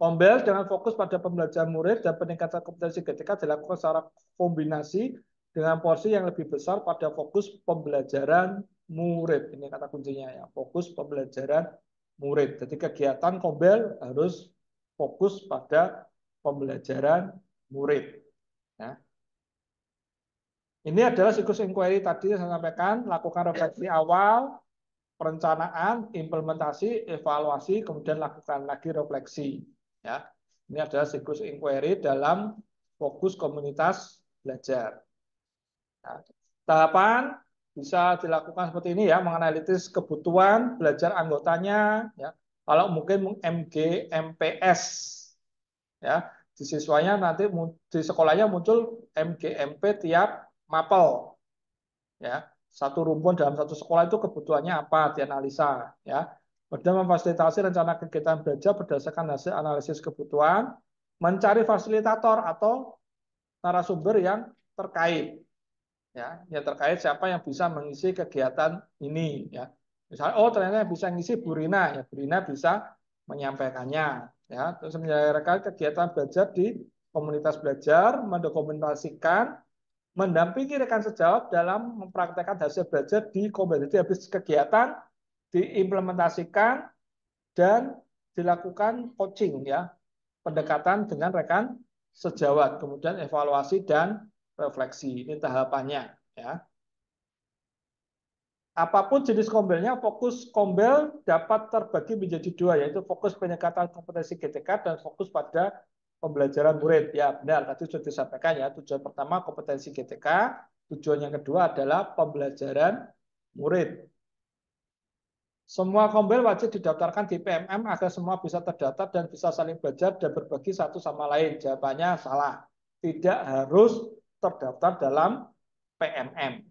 Kombel dengan fokus pada pembelajaran murid dan peningkatan kompetensi GTK dilakukan secara kombinasi dengan porsi yang lebih besar pada fokus pembelajaran murid. Ini kata kuncinya ya, fokus pembelajaran murid. Jadi kegiatan Kombel harus fokus pada pembelajaran murid. Ya. Ini adalah siklus inquiry tadi yang saya sampaikan, lakukan refleksi awal, perencanaan, implementasi, evaluasi, kemudian lakukan lagi refleksi. Ya, ini adalah siklus inquiry dalam fokus komunitas belajar. Nah, tahapan bisa dilakukan seperti ini ya, menganalisis kebutuhan belajar anggotanya. Ya, kalau mungkin MG, MPS, ya, di siswanya nanti di sekolahnya muncul MGMP tiap mapel. Ya, satu rumpun dalam satu sekolah itu kebutuhannya apa dianalisa ya. Kemudian memfasilitasi rencana kegiatan belajar berdasarkan hasil analisis kebutuhan, mencari fasilitator atau narasumber yang terkait ya, yang terkait siapa yang bisa mengisi kegiatan ini ya. Misalnya oh ternyata yang bisa mengisi Bu Rina ya, Bu Rina bisa menyampaikannya ya. Terus menyelenggarakan kegiatan belajar di komunitas belajar, mendokumentasikan, mendampingi rekan sejawat dalam mempraktekkan hasil belajar di kompetisi habis kegiatan diimplementasikan dan dilakukan coaching ya, pendekatan dengan rekan sejawat, kemudian evaluasi dan refleksi. Ini tahapannya ya. Apapun jenis kombelnya, fokus kombel dapat terbagi menjadi dua, yaitu fokus peningkatan kompetensi GTK dan fokus pada pembelajaran murid. Ya, benar, tadi sudah disampaikan ya. Tujuan pertama kompetensi GTK, tujuan yang kedua adalah pembelajaran murid. Semua kombel wajib didaftarkan di PMM agar semua bisa terdaftar dan bisa saling belajar dan berbagi satu sama lain. Jawabannya salah. Tidak harus terdaftar dalam PMM.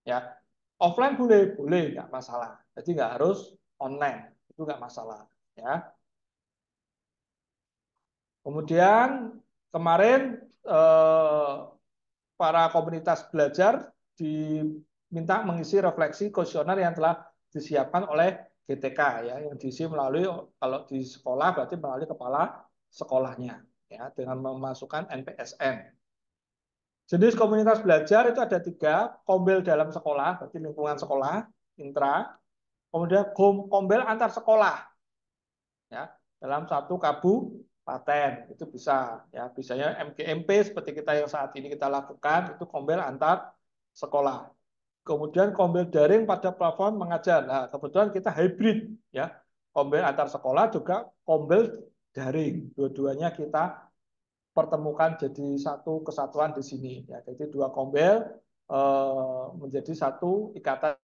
Ya, offline boleh, nggak masalah. Jadi nggak harus online, itu nggak masalah. Ya. Kemudian kemarin para komunitas belajar diminta mengisi refleksi kuesioner yang telah disiapkan oleh GTK ya, yang diisi melalui kalau di sekolah berarti melalui kepala sekolahnya ya, dengan memasukkan NPSN. Jenis komunitas belajar itu ada 3, kombel dalam sekolah, berarti lingkungan sekolah, intra, kemudian kombel antar sekolah, ya, dalam satu kabupaten, itu bisa, ya, bisanya MGMP seperti kita yang saat ini kita lakukan, itu kombel antar sekolah. Kemudian kombel daring pada platform mengajar. Nah, kebetulan kita hybrid, ya, kombel antar sekolah juga kombel daring, dua-duanya kita pertemukan jadi satu kesatuan di sini ya. Jadi dua kombel menjadi satu ikatan.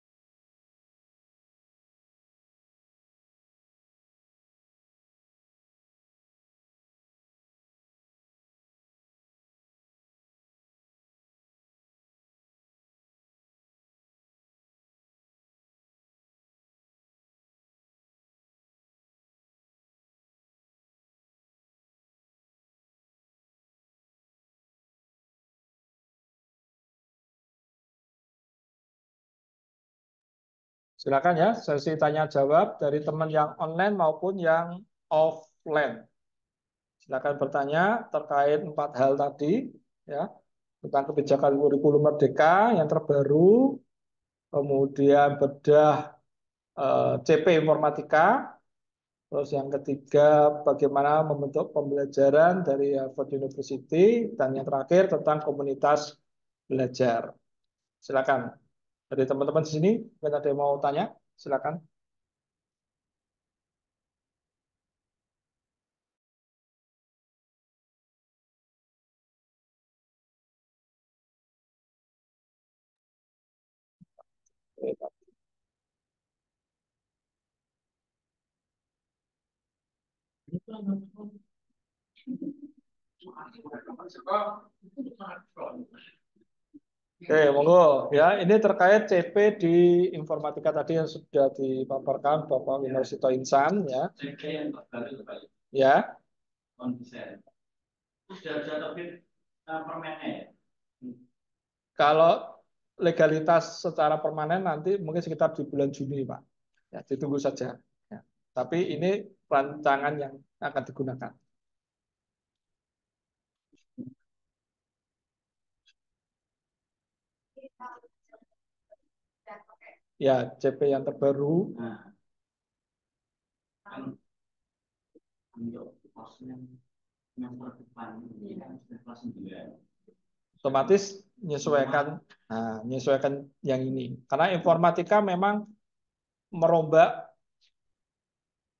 Silakan ya, sesi tanya jawab dari teman yang online maupun yang offline. Silakan bertanya terkait 4 hal tadi ya, tentang kebijakan kurikulum merdeka yang terbaru, kemudian bedah CP Informatika. Terus yang ketiga, bagaimana membentuk pembelajaran dari Harvard University. Dan yang terakhir tentang komunitas belajar. Silakan. Dari teman-teman di sini, mungkin ada yang mau tanya? Silakan. Oke, monggo ya. Ini terkait CP di informatika tadi yang sudah dipaparkan Bapak Winosito Insan ya. Ya. Kalau legalitas secara permanen nanti mungkin sekitar di bulan Juni, Pak. Ya, ditunggu saja. Ya. Tapi ini rancangan yang akan digunakan. Ya, CP yang terbaru. Otomatis menyesuaikan yang ini. Karena informatika memang merombak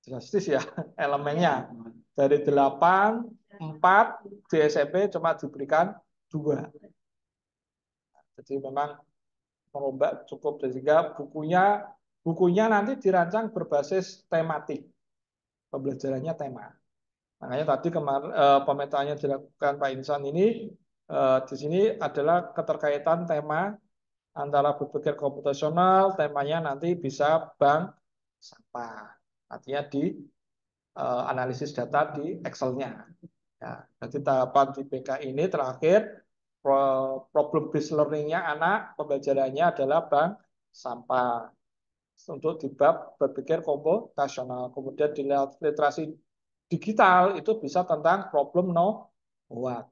drastis ya elemennya. Dari 8, 4 di SMP cuma diberikan 2. Jadi memang merombak cukup, sehingga bukunya nanti dirancang berbasis tematik. Pembelajarannya tema. Makanya tadi kemarin pemetaan yang dilakukan Pak Insan ini di sini adalah keterkaitan tema antara berpikir komputasional, temanya nanti bisa bank sampah. Artinya di analisis data di Excel-nya. Ya, jadi tahapan di BK ini terakhir problem based learning-nya anak pembelajarannya adalah bank sampah untuk di bab berpikir komputasional. Kemudian di literasi digital itu bisa tentang problem no what.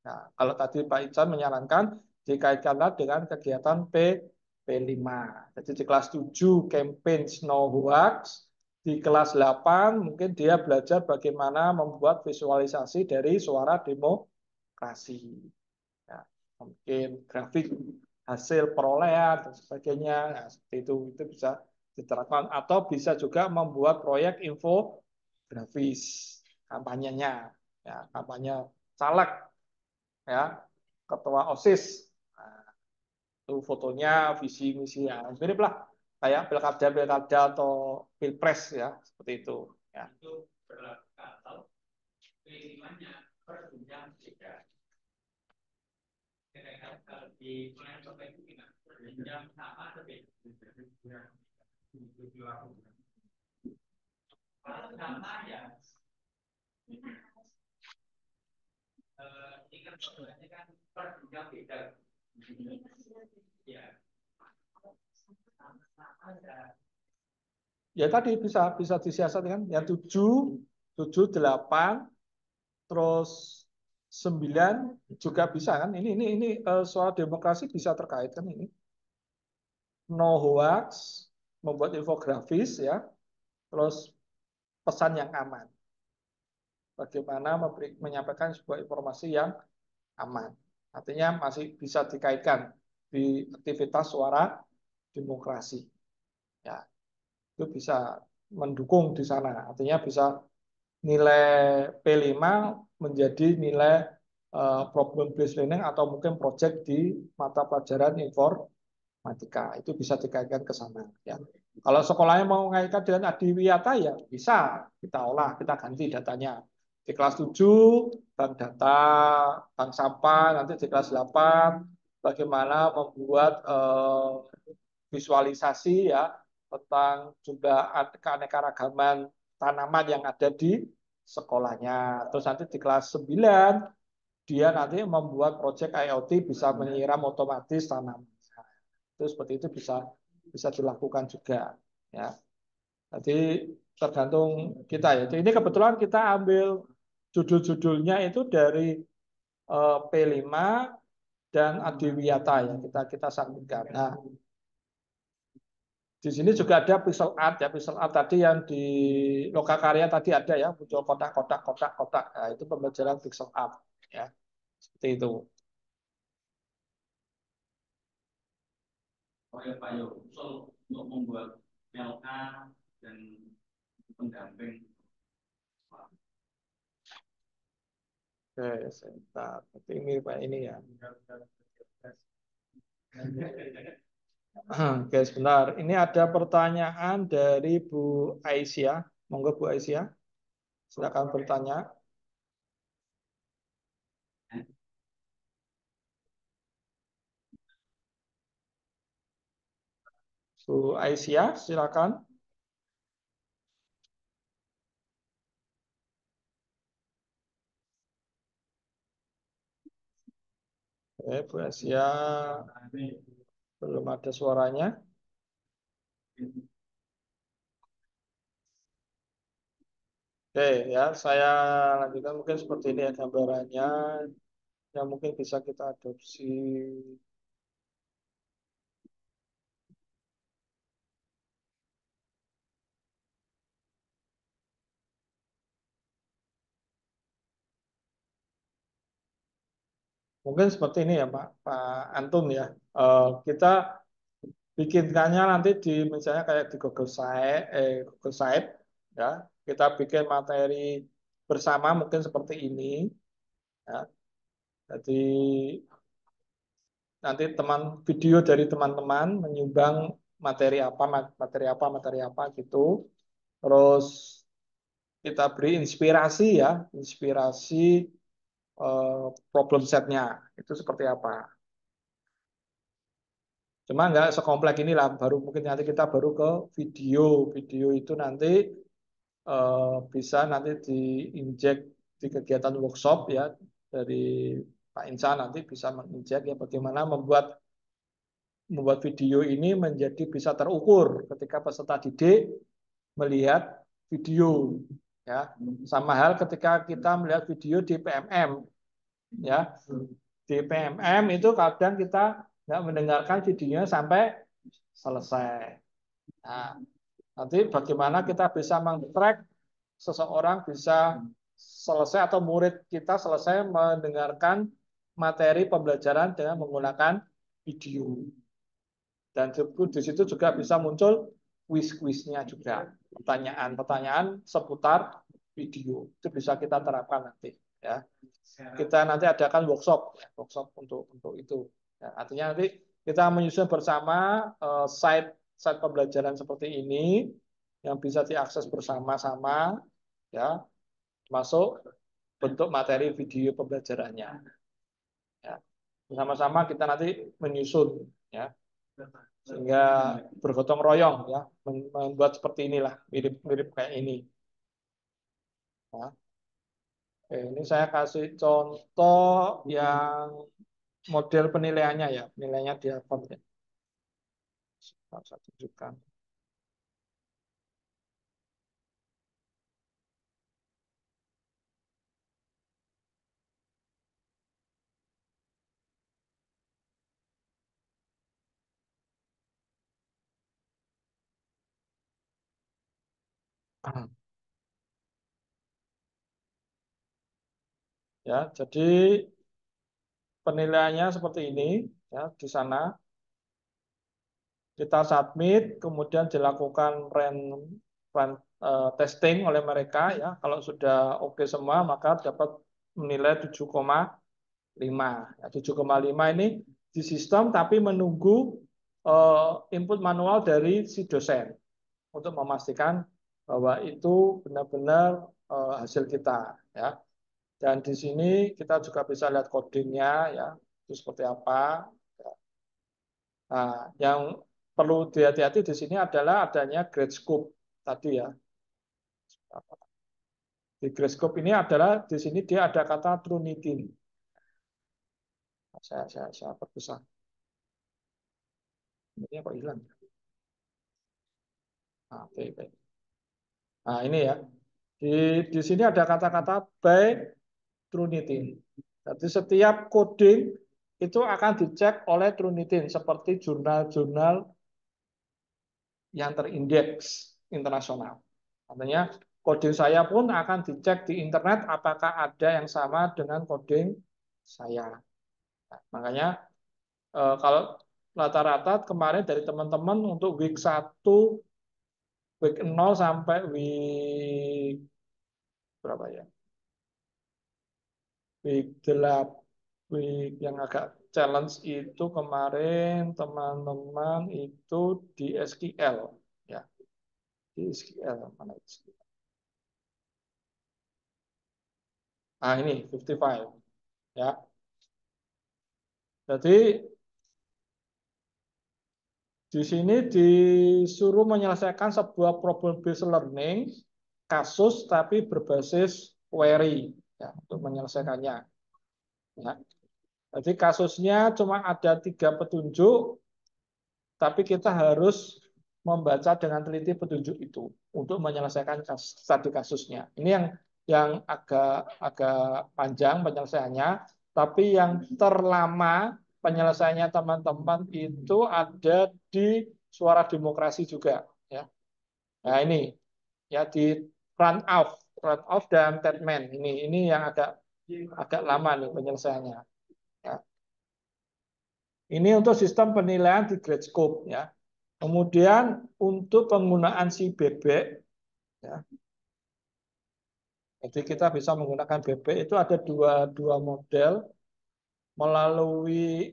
Nah, kalau tadi Pak Ican menyarankan dikaitkanlah dengan kegiatan P5. Jadi di kelas 7 campaign no hoax, di kelas 8 mungkin dia belajar bagaimana membuat visualisasi dari suara demokrasi. Ya, mungkin grafik hasil perolehan dan sebagainya. Nah, seperti itu bisa diterapkan, atau bisa juga membuat proyek infografis kampanyenya, ya, kampanye caleg, ya, ketua OSIS. Nah, itu fotonya, visi misi ya, mirip lah kayak pilkada atau pilpres ya, seperti itu. Ya. Ya tadi bisa disiasatkan yang 7, 8, terus 9 juga bisa kan? Ini soal demokrasi bisa terkait kan ini. No hoax, membuat infografis ya. Terus pesan yang aman. Bagaimana menyampaikan sebuah informasi yang aman. Artinya masih bisa dikaitkan di aktivitas suara demokrasi. Ya, itu bisa mendukung di sana. Artinya bisa nilai P5 menjadi nilai problem based learning atau mungkin project di mata pelajaran informatika. Itu bisa dikaitkan ke sana. Ya. Kalau sekolahnya mau mengaitkan dengan adiwiyata ya bisa kita olah, kita ganti datanya. Di kelas 7 bank data, bank sampah, nanti di kelas 8 bagaimana membuat visualisasi ya tentang jumlah keanekaragaman tanaman yang ada di sekolahnya. Terus nanti di kelas 9 dia nanti membuat proyek IoT bisa menyiram otomatis tanaman. Itu seperti itu bisa dilakukan juga ya. Jadi tergantung kita ya. Ini kebetulan kita ambil judul-judulnya itu dari P5 dan Adiwiyata ya. Kita sambungkan. Nah, Di sini juga ada pixel art ya, pixel art tadi yang di Lokakarya tadi ada ya, muncul kotak-kotak kotak-kotak. Nah, itu pembelajaran pixel art ya. Seperti itu. Oke Pak Yo, untuk membuat LK dan pendamping. Oke, sebentar. Ini Pak ini ya. Oke, sebentar. Ini ada pertanyaan dari Bu Aisyah. Monggo Bu Aisyah. Silakan bertanya. Bu Aisyah, silakan. Oke, Bu Aisyah belum ada suaranya. Oke, ya saya lanjutkan mungkin seperti ini ya gambarannya yang mungkin bisa kita adopsi. Mungkin seperti ini ya Pak Antun ya. Kita bikinkannya nanti di misalnya kayak di Google Site ya. Kita bikin materi bersama mungkin seperti ini ya. Jadi nanti video dari teman-teman menyumbang materi apa gitu. Terus kita beri inspirasi ya, inspirasi problem setnya itu seperti apa. Cuma nggak sekompleks inilah, baru mungkin nanti kita baru ke video. Video itu nanti bisa nanti diinjek di kegiatan workshop ya dari Pak Insa nanti bisa menginjek ya bagaimana membuat video ini menjadi bisa terukur ketika peserta didik melihat video ya. Sama hal ketika kita melihat video di PMM ya. Di PMM itu kadang kita nggak mendengarkan videonya sampai selesai. Nah, nanti bagaimana kita bisa meng-track seseorang bisa selesai atau murid kita selesai mendengarkan materi pembelajaran dengan menggunakan video. Dan di situ juga bisa muncul quiz-quiznya juga. Pertanyaan-pertanyaan seputar video. Itu bisa kita terapkan nanti. Ya. Kita nanti adakan workshop, ya, workshop untuk itu. Ya, artinya nanti kita menyusun bersama site pembelajaran seperti ini yang bisa diakses bersama-sama, ya, masuk bentuk materi video pembelajarannya. Ya. Bersama-sama kita nanti menyusun, ya, sehingga bergotong royong, ya, membuat seperti inilah, mirip-mirip kayak ini. Ya. Oke, ini saya kasih contoh yang model penilaiannya ya, penilaiannya di Harvard ya. Saya tunjukkan. Ya, jadi penilaiannya seperti ini ya di sana. Kita submit, kemudian dilakukan testing oleh mereka ya. Kalau sudah oke semua, maka dapat menilai 7,5. Ya, 7,5 ini di sistem tapi menunggu input manual dari si dosen untuk memastikan bahwa itu benar-benar hasil kita ya. Dan di sini kita juga bisa lihat codingnya ya, itu seperti apa. Nah, yang perlu dihati-hati di sini adalah adanya grade scope tadi ya. Di grade scope ini adalah di sini dia ada kata Trunitin. Saya perbesar. Ini kok hilang? Nah, oke. Nah, ini ya. Di sini ada kata-kata by Trunitin. Jadi setiap coding itu akan dicek oleh Trunitin seperti jurnal-jurnal yang terindeks internasional. Artinya coding saya pun akan dicek di internet apakah ada yang sama dengan coding saya. Nah, makanya kalau rata-rata kemarin dari teman-teman untuk week 1, week 0 sampai week berapa ya? Week 8, week yang agak challenge itu kemarin teman-teman itu di SQL ya, di SQL mana SQL? Ah ini 55 ya. Jadi di sini disuruh menyelesaikan sebuah problem based learning kasus tapi berbasis query ya, untuk menyelesaikannya. Ya. Jadi kasusnya cuma ada 3 petunjuk, tapi kita harus membaca dengan teliti petunjuk itu untuk menyelesaikan studi kasusnya. Ini yang agak agak panjang penyelesaiannya, tapi yang terlama penyelesaiannya teman-teman itu ada di Suara Demokrasi juga, ya. Nah ini ya di run off dan Tedman ini yang agak agak lama nih penyelesaiannya. Ya. Ini untuk sistem penilaian di Gradescope ya. Kemudian untuk penggunaan si bebek, ya, jadi kita bisa menggunakan bebek itu ada dua model melalui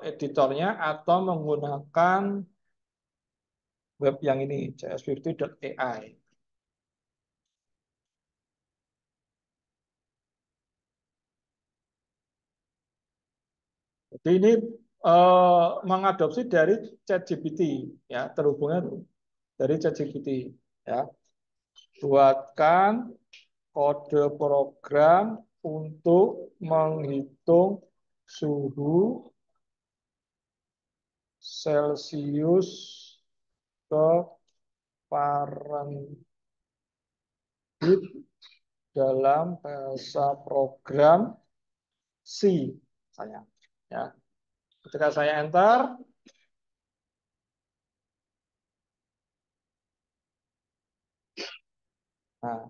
editornya atau menggunakan web yang ini cs50.ai. Jadi ini mengadopsi dari ChatGPT ya, terhubungnya dari ChatGPT ya. Buatkan kode program untuk menghitung suhu Celcius ke Fahrenheit dalam bahasa program C saya ya. Ketika saya enter, nah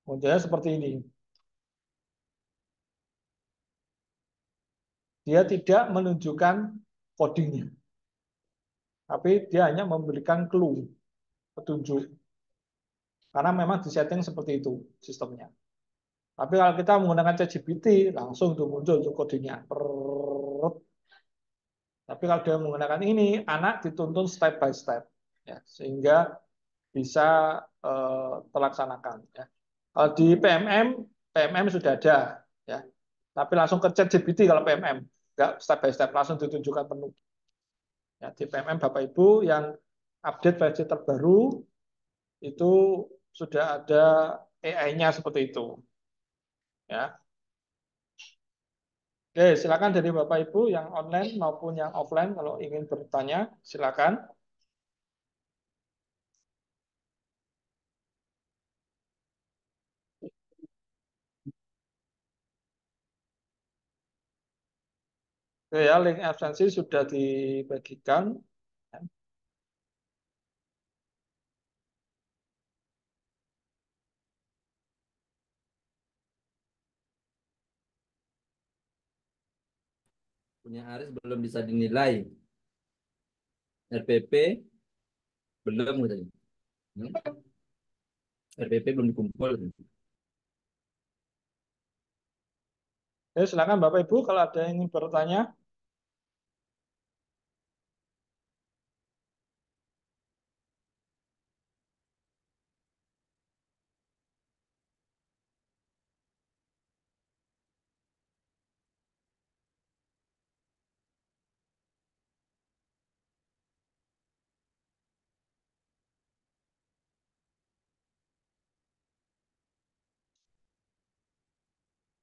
munculnya seperti ini. Dia tidak menunjukkan codingnya, tapi dia hanya memberikan clue, petunjuk. Karena memang disetting seperti itu sistemnya. Tapi kalau kita menggunakan ChatGPT, langsung tuh muncul tuh kodenya. Tapi kalau dia menggunakan ini, anak dituntun step by step, ya, sehingga bisa terlaksanakan. Ya. Kalau di PMM sudah ada, ya. Tapi langsung ke ChatGPT kalau PMM, nggak step by step, langsung ditunjukkan penuh. Ya, di PMM Bapak Ibu yang update versi terbaru itu sudah ada AI-nya seperti itu. Ya. Oke, silakan dari Bapak Ibu yang online maupun yang offline kalau ingin bertanya, silakan. Oke ya, link absensi sudah dibagikan. Punya Aris belum bisa dinilai. RPP belum katanya. RPP belum dikumpul. Silakan Bapak Ibu kalau ada yang ingin bertanya.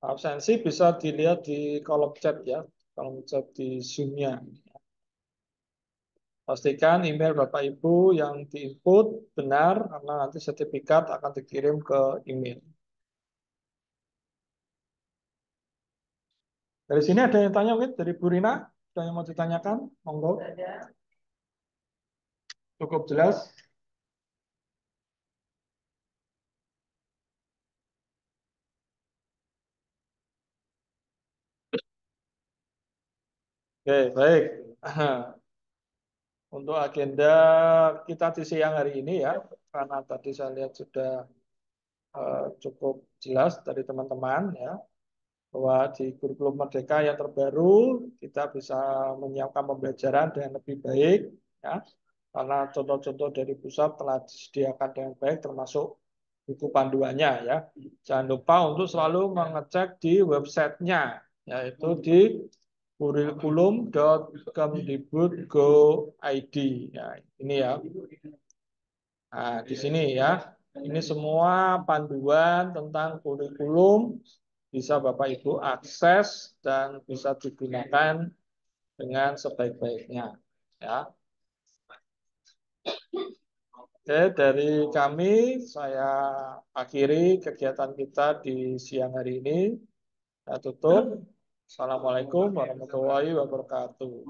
Absensi bisa dilihat di kolom chat ya, kolom chat di Zoom-nya. Pastikan email Bapak Ibu yang diinput benar karena nanti sertifikat akan dikirim ke email. Dari sini ada yang tanya mungkin dari Bu Rina, ada yang mau ditanyakan? Monggo. Cukup jelas? Oke, baik. Untuk agenda kita di siang hari ini ya, karena tadi saya lihat sudah cukup jelas dari teman-teman ya, bahwa di kurikulum Merdeka yang terbaru kita bisa menyiapkan pembelajaran dengan lebih baik ya, karena contoh-contoh dari pusat telah disediakan dengan baik termasuk buku panduannya ya. Jangan lupa untuk selalu mengecek di websitenya yaitu di kurikulum.kemdikbud.go.id ya, ini ya. Nah, di sini ya. Ini semua panduan tentang kurikulum bisa Bapak Ibu akses dan bisa digunakan dengan sebaik-baiknya ya. Oke, dari kami saya akhiri kegiatan kita di siang hari ini. Saya tutup. Assalamualaikum warahmatullahi wabarakatuh.